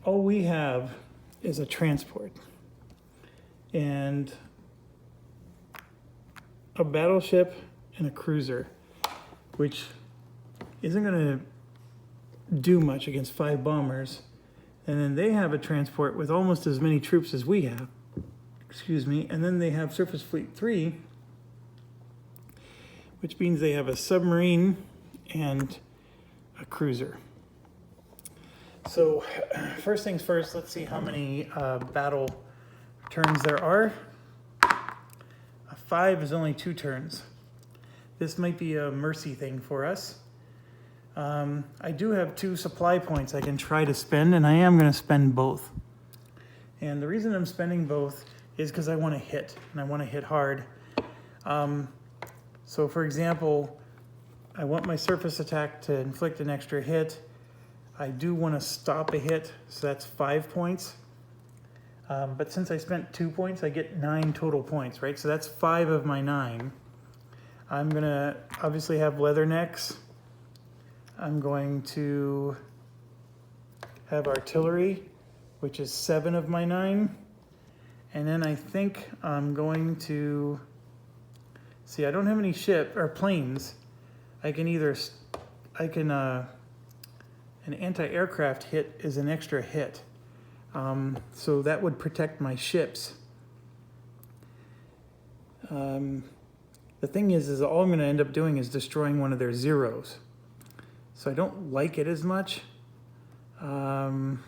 all we have is a transport and a battleship and a cruiser, which isn't going to do much against 5 bombers. And then they have a transport with almost as many troops as we have. Excuse me. And then they have Surface Fleet 3, which means they have a submarine and a cruiser. So first things first, let's see how many battle turns there are. A 5 is only 2 turns. This might be a mercy thing for us. I do have 2 supply points I can try to spend, and I am going to spend both. And the reason I'm spending both is because I want to hit, and I want to hit hard. So for example, I want my surface attack to inflict an extra hit. I do want to stop a hit, so that's 5 points. But since I spent 2 points, I get 9 total points, right? So that's 5 of my 9. I'm going to obviously have leathernecks. I'm going to have artillery, which is 7 of my 9. And then I think I'm going to, see, I don't have any ship or planes. I can either, an anti-aircraft hit is an extra hit. So that would protect my ships. The thing is all I'm going to end up doing is destroying one of their zeros. So I don't like it as much. I'm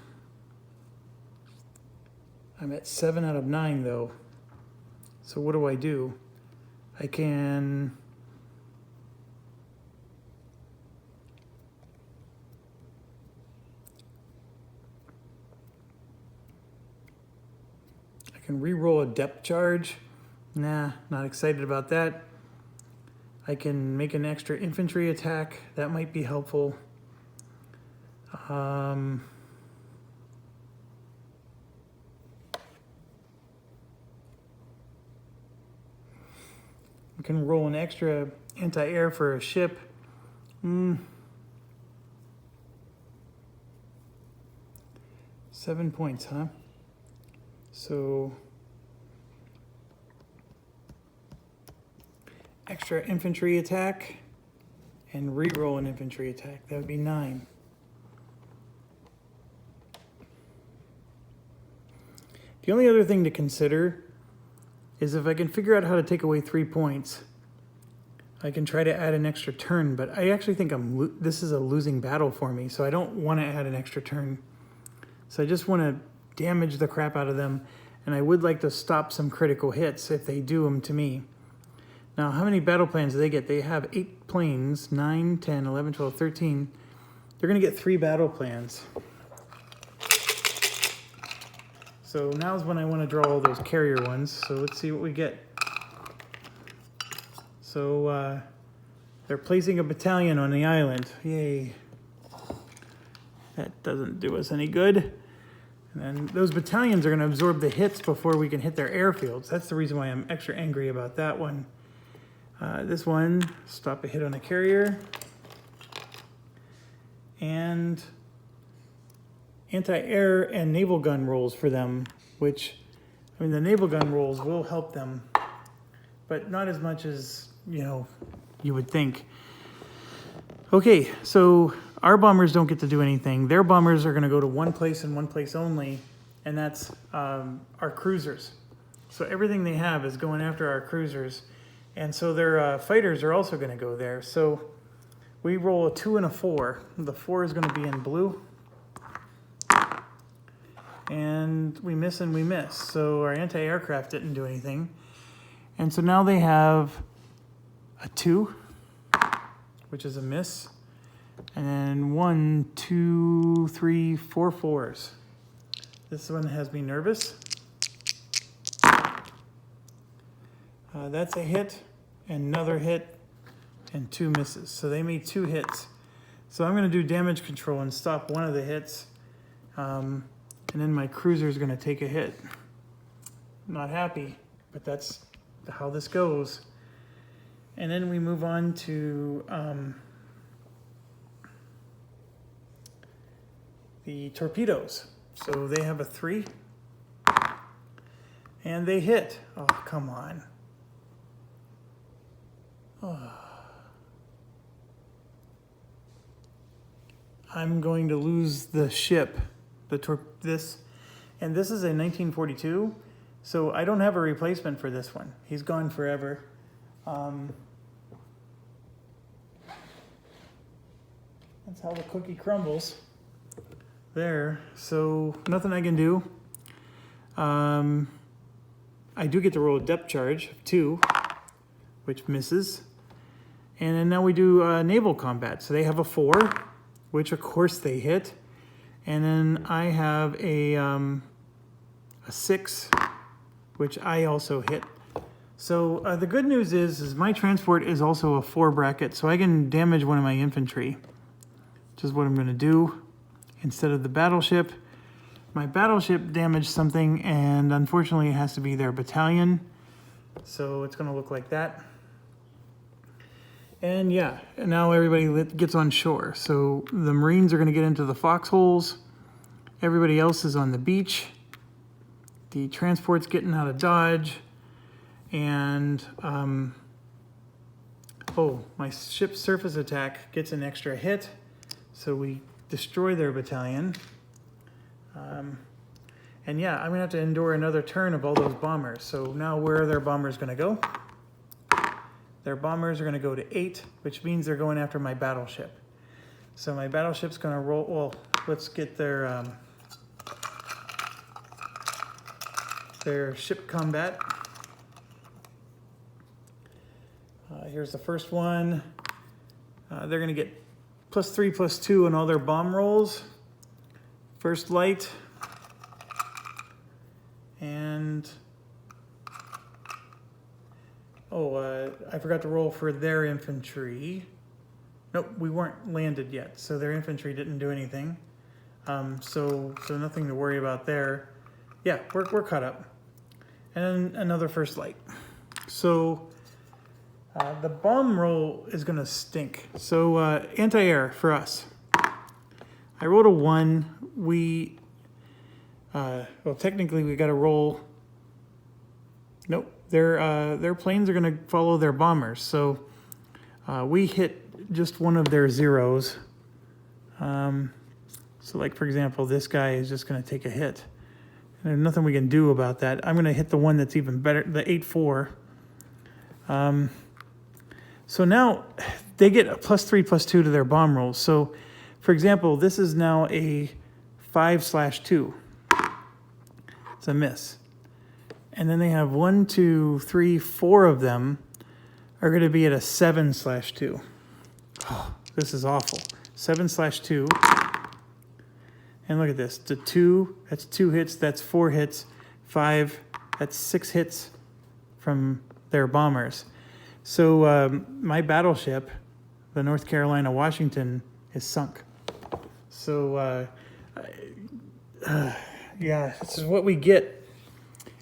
at 7 out of 9 though. So what do? I can re-roll a depth charge. Nah, not excited about that. I can make an extra infantry attack. That might be helpful. I can roll an extra anti-air for a ship. 7 points, huh? So extra infantry attack and re-roll an infantry attack. That would be 9. The only other thing to consider is if I can figure out how to take away 3 points, I can try to add an extra turn, but I actually think this is a losing battle for me, so I don't want to add an extra turn. So I just want to damage the crap out of them, and I would like to stop some critical hits if they do them to me. Now, how many battle plans do they get? They have 8 planes, 9, 10, 11, 12, 13. They're going to get 3 battle plans. So now's when I want to draw all those carrier ones. So let's see what we get. So they're placing a battalion on the island. Yay. That doesn't do us any good. And then those battalions are going to absorb the hits before we can hit their airfields. That's the reason why I'm extra angry about that one. This one, stop a hit on a carrier. And anti-air and naval gun rolls for them, which, I mean, the naval gun rolls will help them, but not as much as, you would think. Okay, so our bombers don't get to do anything. Their bombers are going to go to one place and one place only, and that's our cruisers. So everything they have is going after our cruisers, and so their fighters are also going to go there. So we roll a 2 and a 4. The 4 is going to be in blue. And we miss and we miss. So our anti-aircraft didn't do anything. And so now they have a 2, which is a miss. And then 1, 2, 3, 4 4s. This one has me nervous. That's a hit, another hit, and 2 misses. So they made 2 hits. So I'm going to do damage control and stop one of the hits. And then my cruiser is going to take a hit. Not happy, but that's how this goes. And then we move on to the torpedoes. So they have a 3. And they hit. Oh, come on. Oh. I'm going to lose the ship. This. And this is a 1942. So I don't have a replacement for this one. He's gone forever. That's how the cookie crumbles. There. So nothing I can do. I do get to roll a depth charge of 2, which misses. And then now we do naval combat. So they have a 4, which of course they hit. And then I have a 6, which I also hit. So the good news is my transport is also a 4 bracket, so I can damage one of my infantry, which is what I'm going to do instead of the battleship. My battleship damaged something, and unfortunately it has to be their battalion. So it's going to look like that. And yeah, now everybody gets on shore. So the Marines are going to get into the foxholes. Everybody else is on the beach. The transport's getting out of Dodge. And, oh, my ship's surface attack gets an extra hit. So we destroy their battalion. And yeah, I'm gonna have to endure another turn of all those bombers. So now where are their bombers gonna go? Their bombers are gonna go to 8, which means they're going after my battleship. So my battleship's gonna roll, well, let's get their ship combat. Here's the first one. They're gonna get +3, +2 on all their bomb rolls. First light. And, I forgot to roll for their infantry. Nope, we weren't landed yet, so their infantry didn't do anything. So nothing to worry about there. Yeah, we're caught up. And then another first light. So the bomb roll is gonna stink. So anti-air for us. I rolled a 1. Well, technically we got to roll. Nope, their planes are going to follow their bombers. So we hit just one of their 0s. So like, for example, this guy is just going to take a hit. And there's nothing we can do about that. I'm going to hit the one that's even better, the 8-4. So now they get a +3, +2 to their bomb rolls. So, for example, this is now a 5/2. It's a miss. And then they have 1, 2, 3, 4 of them are going to be at a 7/2. Oh, this is awful. 7/2. And look at this. The 2, that's 2 hits. That's 4 hits. 5, that's 6 hits from their bombers. So my battleship, the North Carolina Washington, is sunk. So yeah, this is what we get.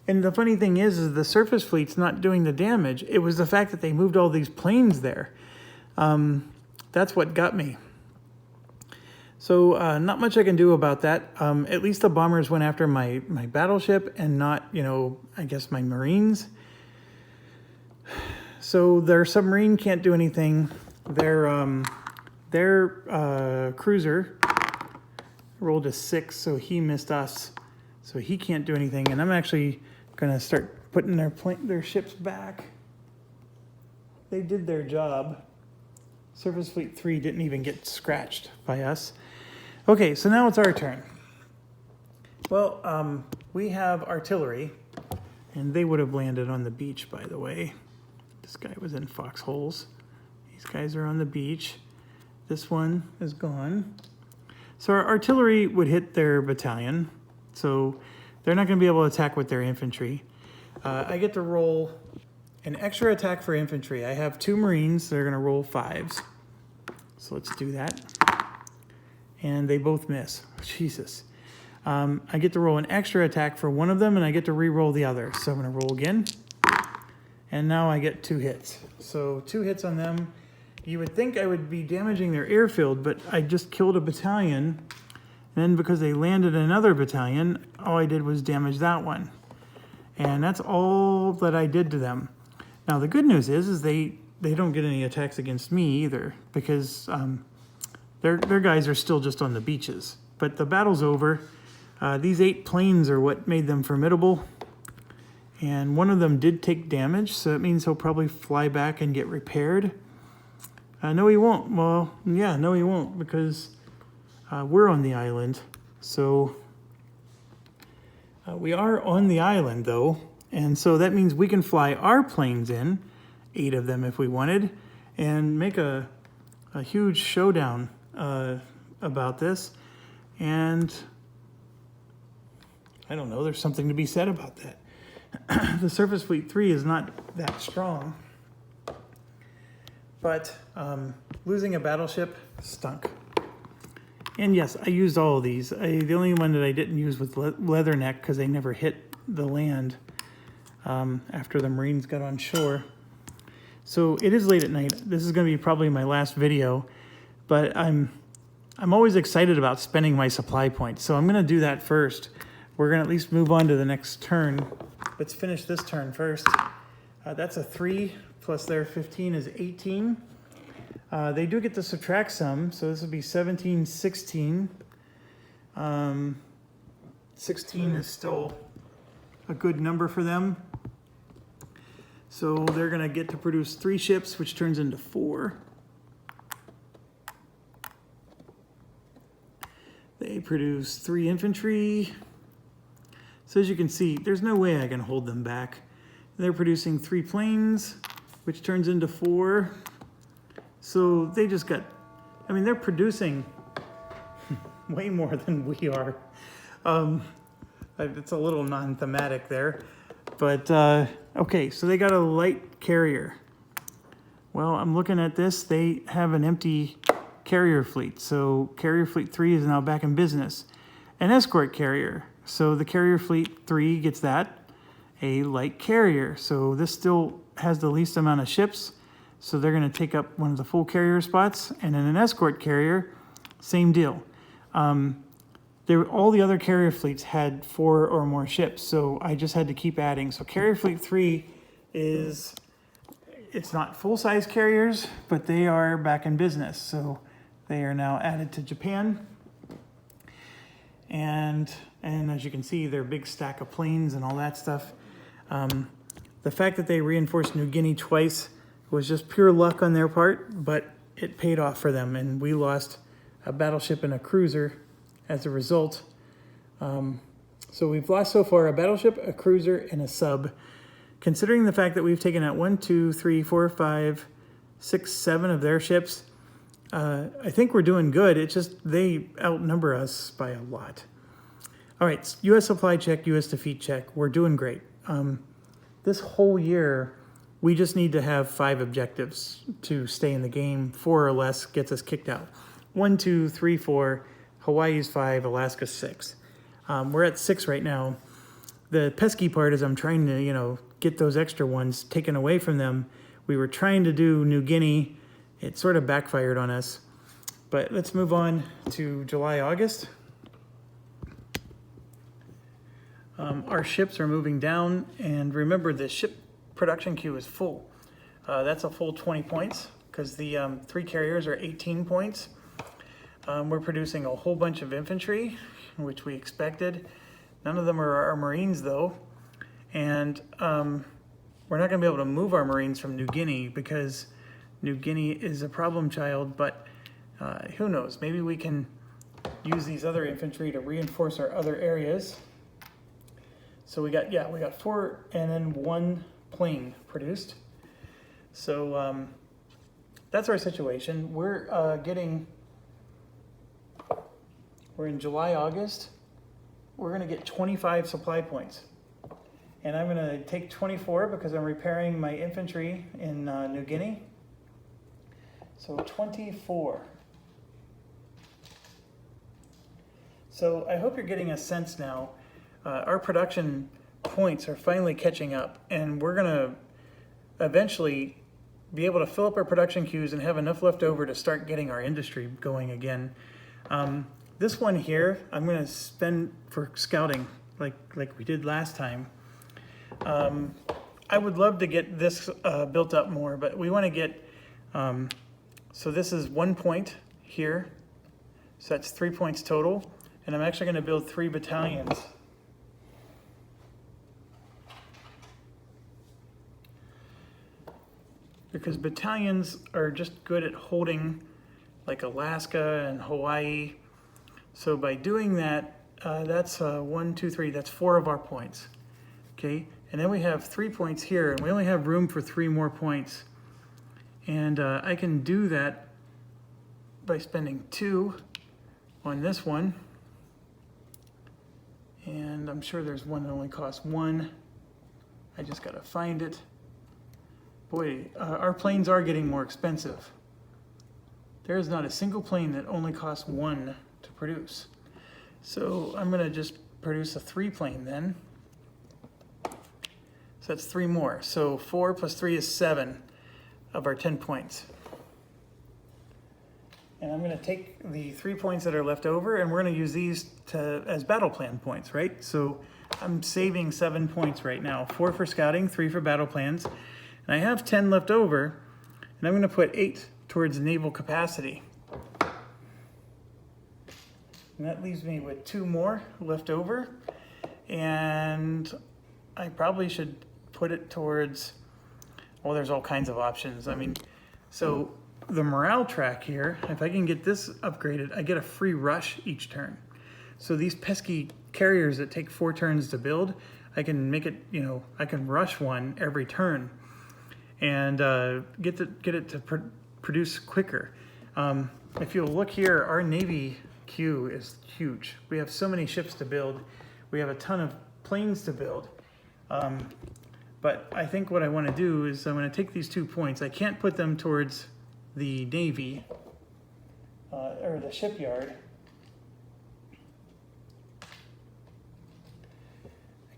And the funny thing is the surface fleet's not doing the damage. It was the fact that they moved all these planes there. That's what got me. So not much I can do about that. At least the bombers went after my battleship and not, I guess my Marines. So their submarine can't do anything. Their cruiser rolled a 6, so he missed us. So he can't do anything. And I'm actually going to start putting their ships back. They did their job. Surface Fleet 3 didn't even get scratched by us. Okay, so now it's our turn. Well, we have artillery, and they would have landed on the beach, by the way. This guy was in foxholes. These guys are on the beach. This one is gone. So our artillery would hit their battalion, so they're not going to be able to attack with their infantry. I get to roll an extra attack for infantry. I have 2 Marines. They're going to roll 5s. So let's do that. And they both miss. Jesus. I get to roll an extra attack for one of them, and I get to re-roll the other. So I'm going to roll again. And now I get 2 hits. So 2 hits on them. You would think I would be damaging their airfield, but I just killed a battalion, And then because they landed another battalion, all I did was damage that one. And that's all that I did to them. Now the good news is they don't get any attacks against me either, because their guys are still just on the beaches. But the battle's over. These 8 planes are what made them formidable. And one of them did take damage, so that means he'll probably fly back and get repaired. No, he won't. Well, yeah, no, he won't, because we're on the island. So we are on the island, though. And so that means we can fly our planes in, 8 of them if we wanted, and make a huge showdown about this. And I don't know, there's something to be said about that. The Surface Fleet 3 is not that strong, but losing a battleship stunk. And yes, I used all of these. The only one that I didn't use was Leatherneck, because they never hit the land after the Marines got on shore. So it is late at night. This is going to be probably my last video, but I'm always excited about spending my supply points, so I'm going to do that first. We're going to at least move on to the next turn. Let's finish this turn first. That's a 3 plus their 15 is 18. They do get to subtract some, so this would be 17, 16. 16 is still a good number for them. So they're going to get to produce 3 ships, which turns into 4. They produce 3 infantry. So as you can see, there's no way I can hold them back. They're producing 3 planes, which turns into 4. So they just got, I mean, they're producing way more than we are. It's a little non-thematic there. But, okay, so they got a light carrier. Well, I'm looking at this. They have an empty carrier fleet. So Carrier Fleet 3 is now back in business. An escort carrier. So the Carrier Fleet 3 gets that. A light carrier. So this still has the least amount of ships. So they're going to take up one of the full carrier spots. And then an escort carrier, same deal. All the other carrier fleets had 4 or more ships, so I just had to keep adding. So Carrier Fleet 3 it's not full-size carriers, but they are back in business. So they are now added to Japan. And as you can see, they're a big stack of planes and all that stuff. The fact that they reinforced New Guinea twice was just pure luck on their part, but it paid off for them, and we lost a battleship and a cruiser as a result. So we've lost so far a battleship, a cruiser, and a sub. Considering the fact that we've taken out 1, 2, 3, 4, 5, 6, 7 of their ships, I think we're doing good. It's just they outnumber us by a lot. All right, U.S. supply check, U.S. defeat check. We're doing great. This whole year, we just need to have 5 objectives to stay in the game. 4 or less gets us kicked out. 1, 2, 3, 4. Hawaii's 5, Alaska's 6. We're at 6 right now. The pesky part is I'm trying to, get those extra ones taken away from them. We were trying to do New Guinea. It sort of backfired on us. But let's move on to July, August. Our ships are moving down, and remember the ship production queue is full. That's a full 20 points because the 3 carriers are 18 points. We're producing a whole bunch of infantry, which we expected. None of them are our Marines, though. And we're not going to be able to move our Marines from New Guinea because New Guinea is a problem child, but who knows? Maybe we can use these other infantry to reinforce our other areas. So we got 4 and then 1 plane produced. So that's our situation. We're in July, August. We're going to get 25 supply points. And I'm going to take 24 because I'm repairing my infantry in New Guinea. So 24. So I hope you're getting a sense now. Our production points are finally catching up, and we're going to eventually be able to fill up our production queues and have enough left over to start getting our industry going again. This one here, I'm going to spend for scouting like we did last time. I would love to get this built up more, but we want to get, so this is 1 point here. So that's 3 points total. And I'm actually going to build 3 battalions. Because battalions are just good at holding like Alaska and Hawaii. So by doing that, that's 1, 2, 3, that's 4 of our points. Okay, and then we have 3 points here, and we only have room for 3 more points. And I can do that by spending 2 on this one. And I'm sure there's one that only costs 1. I just gotta find it. Boy, our planes are getting more expensive. There is not a single plane that only costs 1 to produce. So I'm gonna just produce a 3 plane then. So that's 3 more. So 4 plus 3 is 7 of our 10 points. And I'm gonna take the 3 points that are left over, and we're gonna use these as battle plan points, right? So I'm saving 7 points right now. 4 for scouting, 3 for battle plans. And I have 10 left over, and I'm gonna put 8 towards naval capacity. And that leaves me with 2 more left over. And I probably should put it towards, well, there's all kinds of options. I mean, so the morale track here, if I can get this upgraded, I get a free rush each turn. So these pesky carriers that take 4 turns to build, I can make it, you know, I can rush one every turn and get it to produce quicker. If you'll look here, our Navy queue is huge. We have so many ships to build. We have a ton of planes to build. But I think what I want to do is I'm going to take these 2 points. I can't put them towards the Navy or the shipyard. I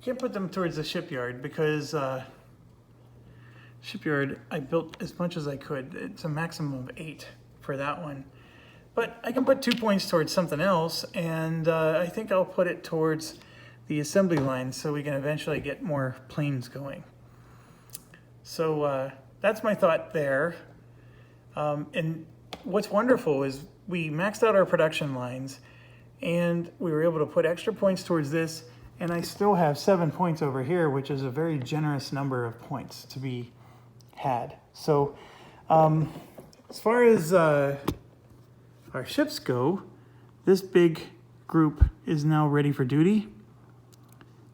can't put them towards the shipyard because shipyard, I built as much as I could. It's a maximum of 8 for that one. But I can put 2 points towards something else, and I think I'll put it towards the assembly line so we can eventually get more planes going. So that's my thought there. And what's wonderful is we maxed out our production lines, and we were able to put extra points towards this, and I still have 7 points over here, which is a very generous number of points to be had. So as far as our ships go, this big group is now ready for duty.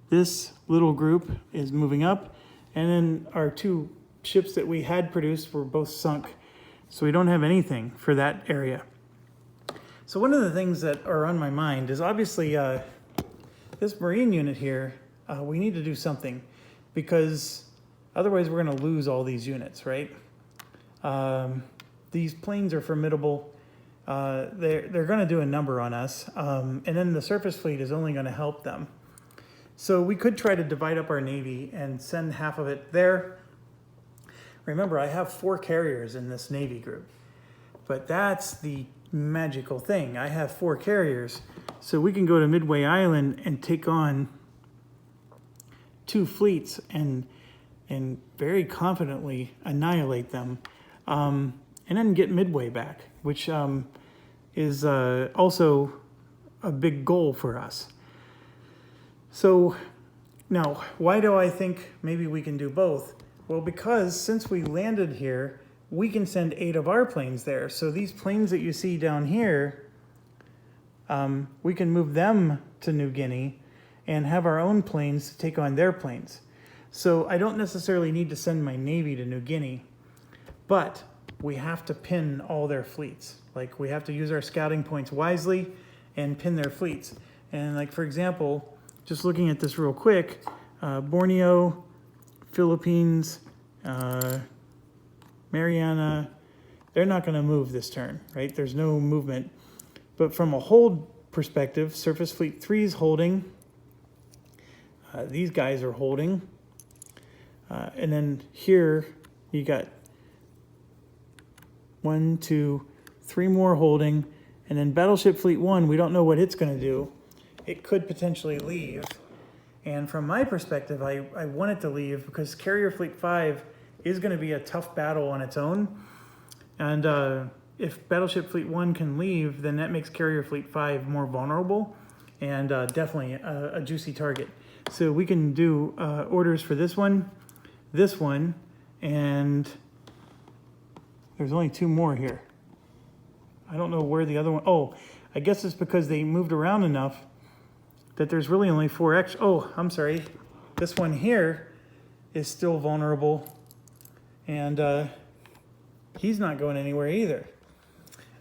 This little group is moving up, and then our 2 ships that we had produced were both sunk, so we don't have anything for that area. So one of the things that are on my mind is obviously this Marine unit here, we need to do something, because otherwise we're going to lose all these units, right? These planes are formidable. They're going to do a number on us, and then the surface fleet is only going to help them. So we could try to divide up our Navy and send half of it there. Remember, I have 4 carriers in this Navy group, but that's the magical thing. I have 4 carriers, so we can go to Midway Island and take on 2 fleets and very confidently annihilate them, and then get Midway back, which is also a big goal for us. So now, why do I think maybe we can do both? Well, because since we landed here, we can send 8 of our planes there. So these planes that you see down here, we can move them to New Guinea and have our own planes to take on their planes. So I don't necessarily need to send my Navy to New Guinea, but we have to pin all their fleets. Like, we have to use our scouting points wisely and pin their fleets. And like, for example, just looking at this real quick, Borneo, Philippines, Mariana, they're not going to move this turn, right? There's no movement. But from a hold perspective, Surface Fleet 3 is holding. These guys are holding. And then here you got 1, 2, 3 more holding, And then Battleship Fleet 1, we don't know what it's going to do. It could potentially leave. And from my perspective, I want it to leave because Carrier Fleet 5 is going to be a tough battle on its own. And if Battleship Fleet 1 can leave, then that makes Carrier Fleet 5 more vulnerable and definitely a juicy target. So we can do orders for this one, and there's only 2 more here. I don't know where the other one, oh, I guess it's because they moved around enough that there's really only 4 extra. Oh, I'm sorry. This one here is still vulnerable, and he's not going anywhere either.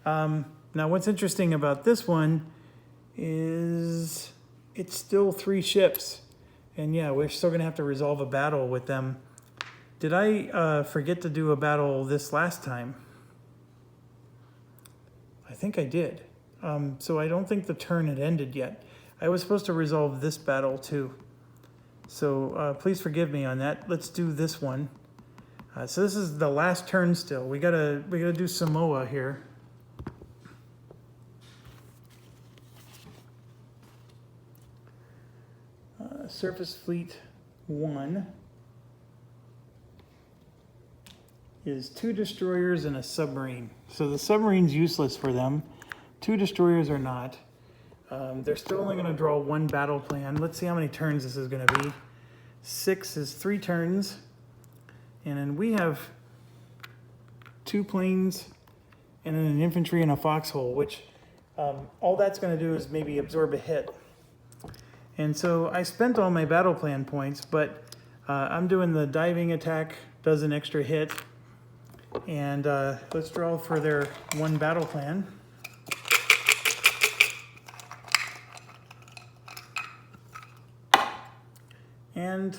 Now, what's interesting about this one is it's still 3 ships. And yeah, we're still going to have to resolve a battle with them. Did I forget to do a battle this last time? I think I did. So I don't think the turn had ended yet. I was supposed to resolve this battle too. So please forgive me on that. Let's do this one. So this is the last turn still. We gotta do Samoa here. Surface Fleet 1 is 2 destroyers and a submarine. So the submarine's useless for them. 2 destroyers are not. They're still only going to draw 1 battle plan. Let's see how many turns this is going to be. 6 is 3 turns. And then we have 2 planes and then an infantry and a foxhole, which all that's going to do is maybe absorb a hit. And so I spent all my battle plan points, but I'm doing the diving attack, does an extra hit. And let's draw for their 1 battle plan. And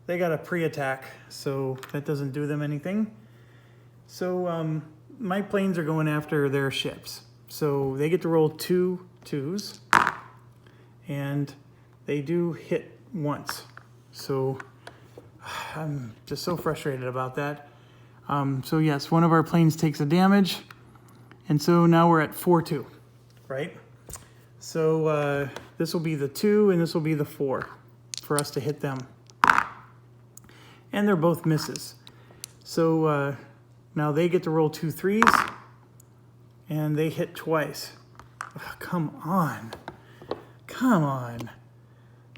they got a pre-attack, so that doesn't do them anything. So my planes are going after their ships. So they get to roll 2 2s. And they do hit once. So I'm just so frustrated about that. So yes, one of our planes takes a damage. And so now we're at 4-2, right? So this will be the 2 and this will be the 4 for us to hit them. And they're both misses. So now they get to roll 2 3s and they hit twice. Oh, come on. Come on.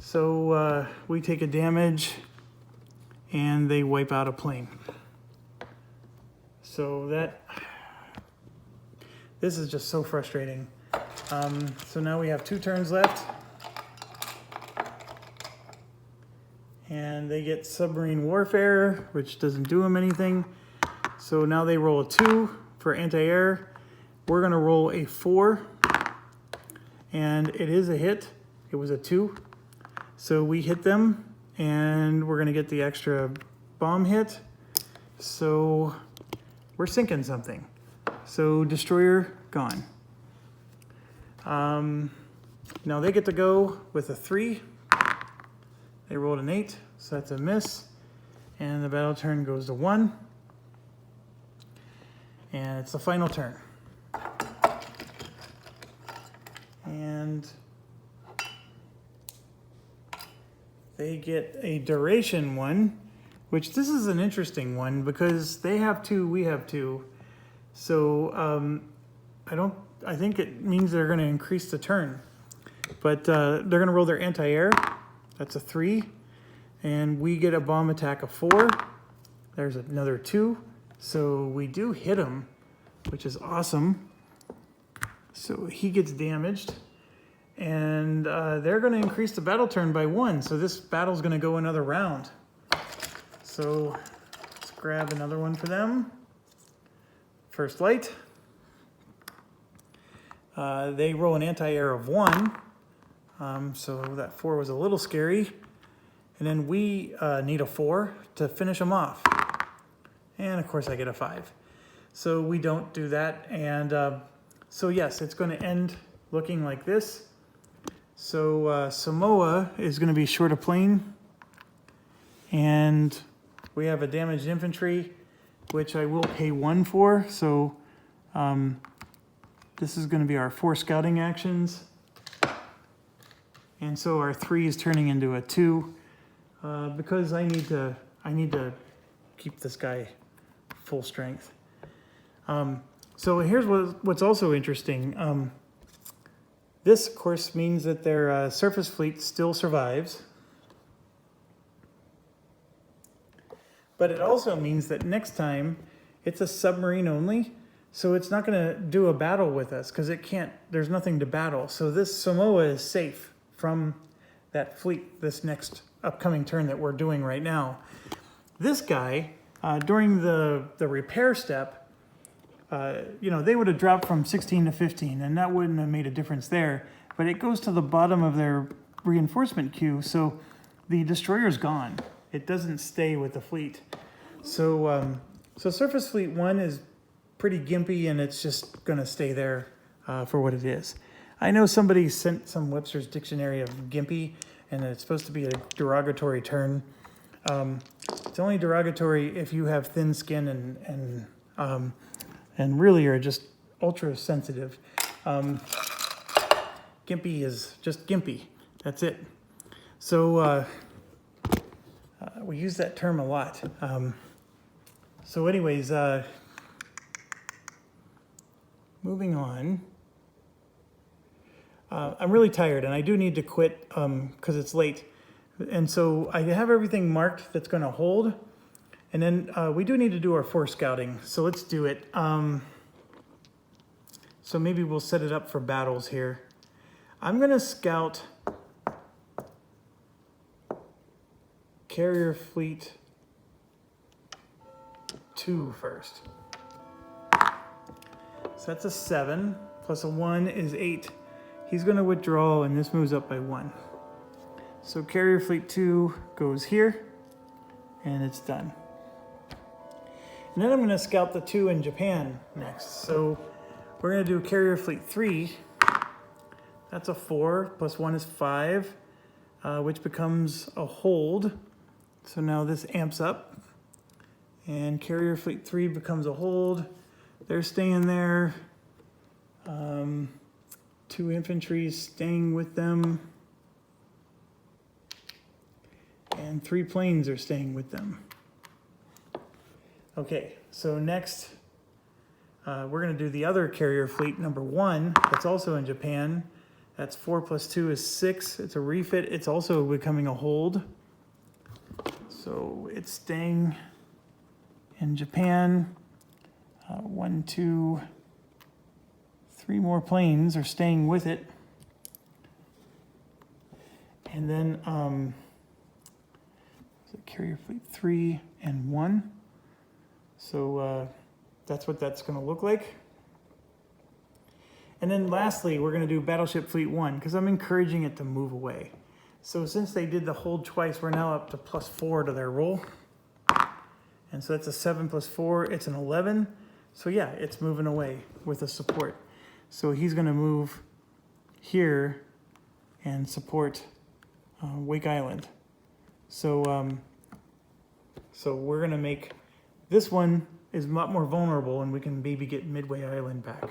So we take a damage and they wipe out a plane. So this is just so frustrating. So now we have 2 turns left. And they get submarine warfare, which doesn't do them anything. So now they roll a 2 for anti-air. We're going to roll a 4. And it is a hit. It was a 2. So we hit them, and we're going to get the extra bomb hit. So we're sinking something. So destroyer gone. Now they get to go with a 3. They rolled an 8, so that's a miss. And the battle turn goes to 1. And it's the final turn. And they get a duration 1, which this is an interesting one because they have 2, we have 2. So I think it means they're going to increase the turn. But they're going to roll their anti-air. That's a 3. And we get a bomb attack of 4. There's another 2. So we do hit him, which is awesome. So he gets damaged. And they're going to increase the battle turn by 1. So this battle's going to go another round. So let's grab another one for them. First light. They roll an anti-air of 1. So that 4 was a little scary. And then we need a 4 to finish them off. And of course I get a 5. So we don't do that. And so yes, it's going to end looking like this. So Samoa is going to be short a plane. And we have a damaged infantry, which I will pay 1 for. So This is going to be our 4 scouting actions. And so our 3 is turning into a 2 because I need to keep this guy full strength. So here's what's also interesting. This, of course, means that their surface fleet still survives. But it also means that next time it's a submarine only, so it's not going to do a battle with us because it can't, there's nothing to battle. So this Samoa is safe from that fleet this next upcoming turn that we're doing right now. This guy, during the repair step, you know, they would have dropped from 16 to 15, and that wouldn't have made a difference there. But it goes to the bottom of their reinforcement queue, so the destroyer's gone. It doesn't stay with the fleet. So, so Surface Fleet 1 is pretty gimpy, and it's just going to stay there for what it is. I know somebody sent some Webster's Dictionary of gimpy, and it's supposed to be a derogatory term. It's only derogatory if you have thin skin and really are just ultra sensitive. Gimpy is just gimpy. That's it. So we use that term a lot. So anyways, moving on. I'm really tired and I do need to quit because it's late. And so I have everything marked that's going to hold. And then we do need to do our 4 scouting. So let's do it. So maybe we'll set it up for battles here. I'm going to scout Carrier Fleet 2 first. So that's a 7 plus a 1 is 8. He's going to withdraw and this moves up by 1. So Carrier Fleet 2 goes here and it's done. And then I'm going to scout the 2 in Japan next. So we're going to do Carrier Fleet 3. That's a 4 plus 1 is 5, which becomes a hold. So now this amps up and Carrier Fleet 3 becomes a hold. They're staying there. 2 infantry staying with them. And 3 planes are staying with them. Okay, so next we're going to do the other Carrier Fleet number 1 that's also in Japan. That's 4 plus 2 is 6. It's a refit. It's also becoming a hold. So it's staying in Japan. 1, 2, 3 more planes are staying with it. And then Carrier Fleet 3 and 1. So that's what that's going to look like. And then lastly, we're going to do Battleship Fleet 1 because I'm encouraging it to move away. So since they did the hold twice, we're now up to +4 to their roll. And so that's a 7 plus 4, it's an 11. So yeah, it's moving away with a support. So he's going to move here and support Wake Island. So so we're going to make this one is a lot more vulnerable and we can maybe get Midway Island back.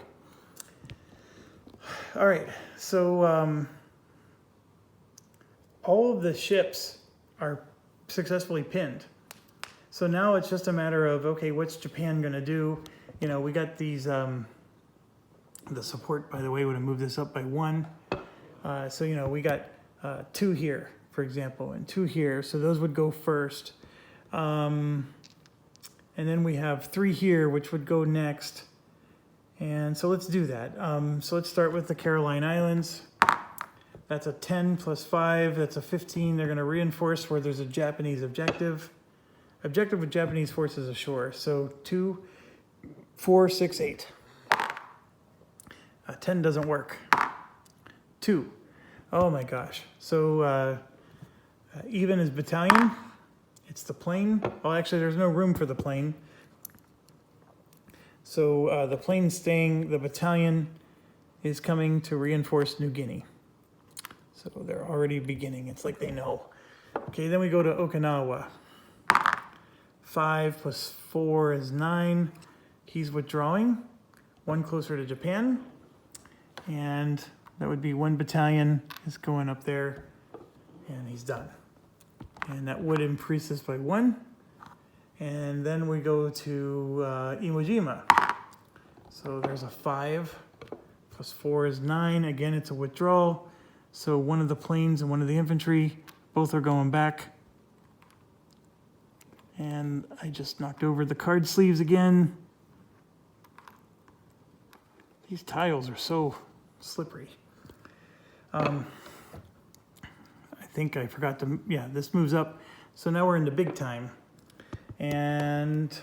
All right, so all of the ships are successfully pinned. So now it's just a matter of, okay, what's Japan going to do? You know, we got these, the support, by the way, would have moved this up by 1. So, you know, we got 2 here, for example, and 2 here. So those would go first. And then we have 3 here, which would go next. And so let's do that. So let's start with the Caroline Islands. That's a 10 plus 5. That's a 15. They're going to reinforce where there's a Japanese objective. Objective with Japanese forces ashore. So 2, 4, 6, 8. 10 doesn't work. 2. Oh my gosh. So even is battalion. It's the plane. Oh, actually, there's no room for the plane. So the plane's staying. The battalion is coming to reinforce New Guinea. So they're already beginning. It's like they know. Okay, then we go to Okinawa. 5 plus 4 is 9. He's withdrawing. 1 closer to Japan. And that would be 1 battalion is going up there, and he's done. And that would increase this by 1. And then we go to Iwo Jima. So there's a 5 plus 4 is 9. Again, it's a withdrawal. So one of the planes and one of the infantry, both are going back. And I just knocked over the card sleeves again. These tiles are so slippery. I think I forgot to, yeah, this moves up. So now we're into big time. And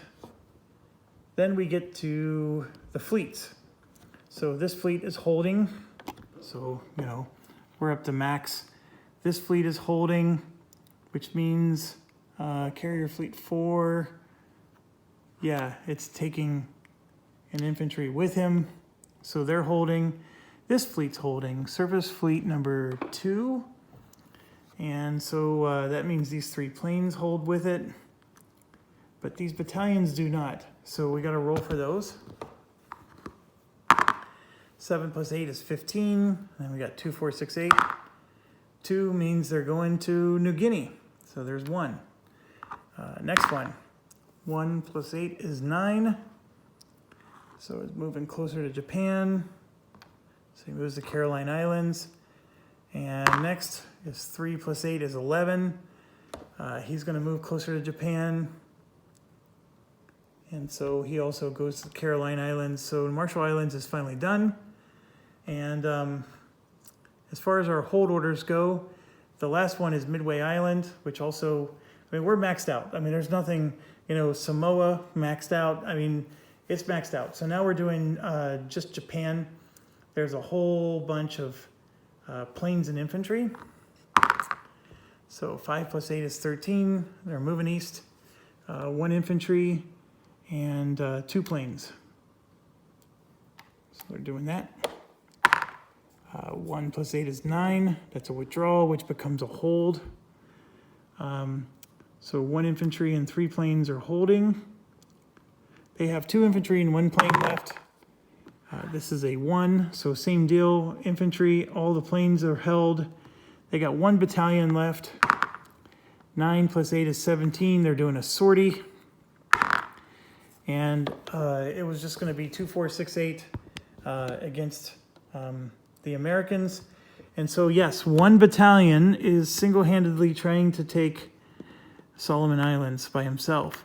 then we get to the fleets. So this fleet is holding. So, you know, we're up to max. This fleet is holding, which means carrier fleet 4, yeah, it's taking an infantry with him. So they're holding. This fleet's holding. Surface fleet number 2. And so that means these 3 planes hold with it. But these battalions do not. So we got to roll for those. 7 plus 8 is 15. And we got 2, 4, 6, 8. 2 means they're going to New Guinea. So there's 1. Next one. 1 plus 8 is 9. So it's moving closer to Japan. So he moves to Caroline Islands. And next is 3 plus 8 is 11. He's going to move closer to Japan. And so he also goes to the Caroline Islands. So Marshall Islands is finally done. And as far as our hold orders go, the last one is Midway Island, which also, I mean, we're maxed out. I mean, there's nothing, you know, Samoa maxed out. I mean, it's maxed out. So now we're doing just Japan. There's a whole bunch of planes and infantry. So 5 plus 8 is 13. They're moving east. 1 infantry and 2 planes. So they're doing that. 1 plus 8 is 9. That's a withdrawal, which becomes a hold. So 1 infantry and 3 planes are holding. They have 2 infantry and 1 plane left. This is a 1, so same deal. Infantry, all the planes are held. They got 1 battalion left. 9 plus 8 is 17. They're doing a sortie. And it was just going to be 2, 4, 6, 8 against the Americans. And so, yes, 1 battalion is single-handedly trying to take Solomon Islands by himself.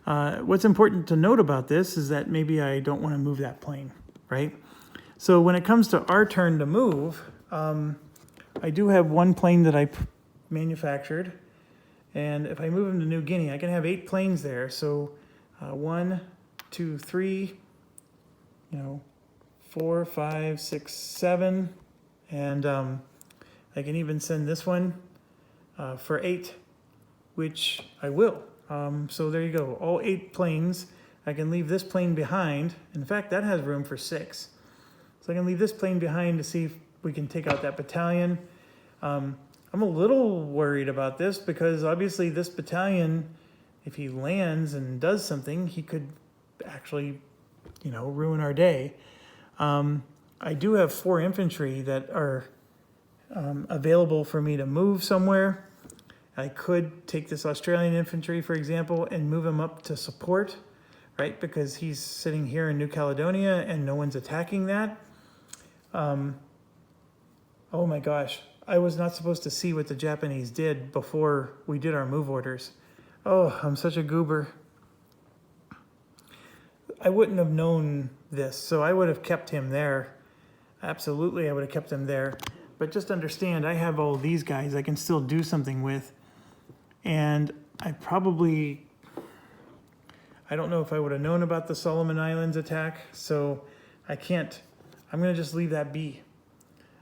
What's important to note about this is that maybe I don't want to move that plane, right? So when it comes to our turn to move, I do have 1 plane that I manufactured. And if I move him to New Guinea, I can have 8 planes there. So 1, 2, 3, 4, 5, 6, 7. And I can even send this one for 8, which I will. So there you go, all 8 planes. I can leave this plane behind. In fact, that has room for 6. So I can leave this plane behind to see if we can take out that battalion. I'm a little worried about this because obviously this battalion, if he lands and does something, he could actually, ruin our day. I do have 4 infantry that are available for me to move somewhere. I could take this Australian infantry, for example, and move him up to support, right? Because he's sitting here in New Caledonia and no one's attacking that. Oh my gosh, I was not supposed to see what the Japanese did before we did our move orders. Oh, I'm such a goober. I wouldn't have known this, so I would have kept him there. Absolutely, I would have kept him there. But just understand, I have all these guys I can still do something with. And I don't know if I would have known about the Solomon Islands attack, so I'm going to just leave that be.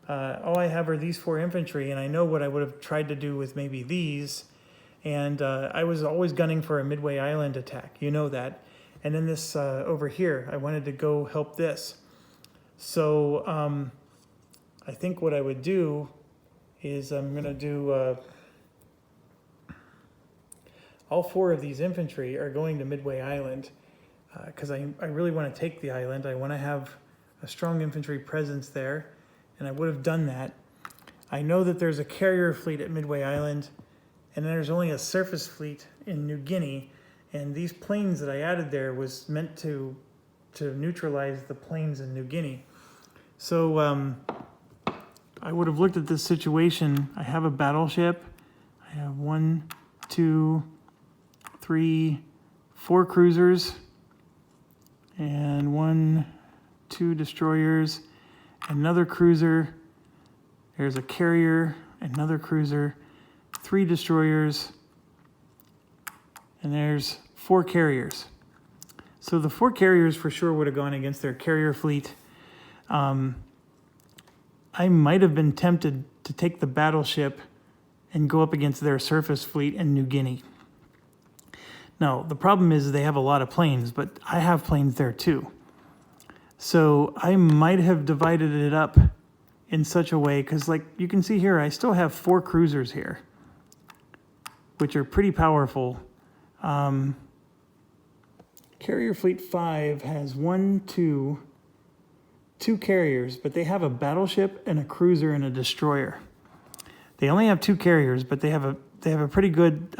All I have are these 4 infantry, and I know what I would have tried to do with maybe these. And I was always gunning for a Midway Island attack, you know that. And then this over here, I wanted to go help this. So I think what I would do is I'm going to do... all 4 of these infantry are going to Midway Island because I really want to take the island. I want to have a strong infantry presence there, and I would have done that. I know that there's a carrier fleet at Midway Island, and then there's only a surface fleet in New Guinea, and these planes that I added there was meant to neutralize the planes in New Guinea. So I would have looked at this situation. I have a battleship. I have 1, 2, 3, 4 cruisers, and 1, 2 destroyers, another cruiser. There's a carrier, another cruiser, 3 destroyers, and there's 4 carriers. So the 4 carriers for sure would have gone against their carrier fleet. I might have been tempted to take the battleship and go up against their surface fleet in New Guinea. Now, the problem is they have a lot of planes, but I have planes there too. So I might have divided it up in such a way, because like you can see here, I still have 4 cruisers here, which are pretty powerful. Carrier Fleet 5 has 2 carriers, but they have a battleship and a cruiser and a destroyer. They only have 2 carriers, but they have a pretty good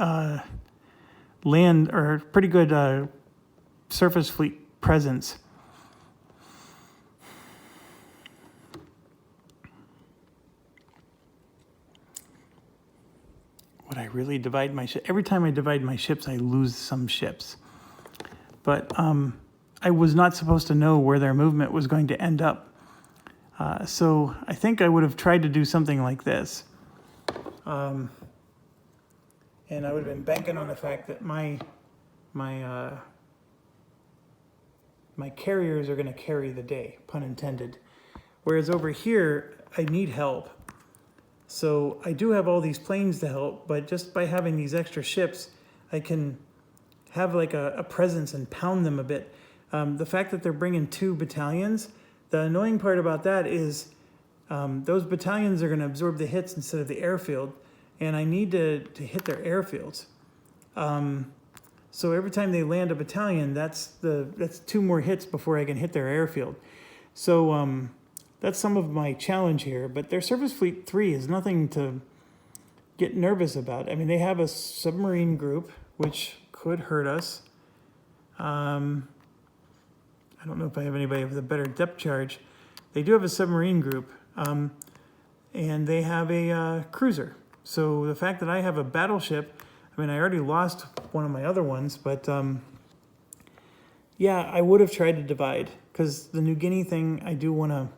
surface fleet presence. Would I really divide my ship? Every time I divide my ships, I lose some ships. But I was not supposed to know where their movement was going to end up. So I think I would have tried to do something like this. And I would have been banking on the fact that my carriers are going to carry the day, pun intended. Whereas over here, I need help. So I do have all these planes to help, but just by having these extra ships, I can have like a presence and pound them a bit. The fact that they're bringing 2 battalions, the annoying part about that is those battalions are going to absorb the hits instead of the airfield, and I need to hit their airfields. So every time they land a battalion, that's 2 more hits before I can hit their airfield. So that's some of my challenge here, but their Surface Fleet 3 is nothing to get nervous about. I mean, they have a submarine group, which could hurt us. I don't know if I have anybody with a better depth charge. They do have a submarine group, and they have a cruiser. So the fact that I have a battleship, I mean, I already lost one of my other ones, but yeah, I would have tried to divide, because the New Guinea thing, I do want to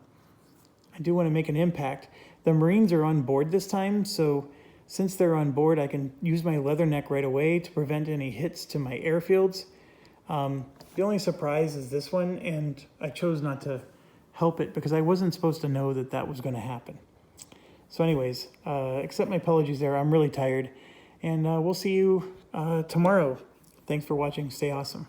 make an impact. The Marines are on board this time, so since they're on board, I can use my leatherneck right away to prevent any hits to my airfields. The only surprise is this one, and I chose not to help it because I wasn't supposed to know that that was going to happen. So anyways, accept my apologies there. I'm really tired, and we'll see you tomorrow. Thanks for watching. Stay awesome.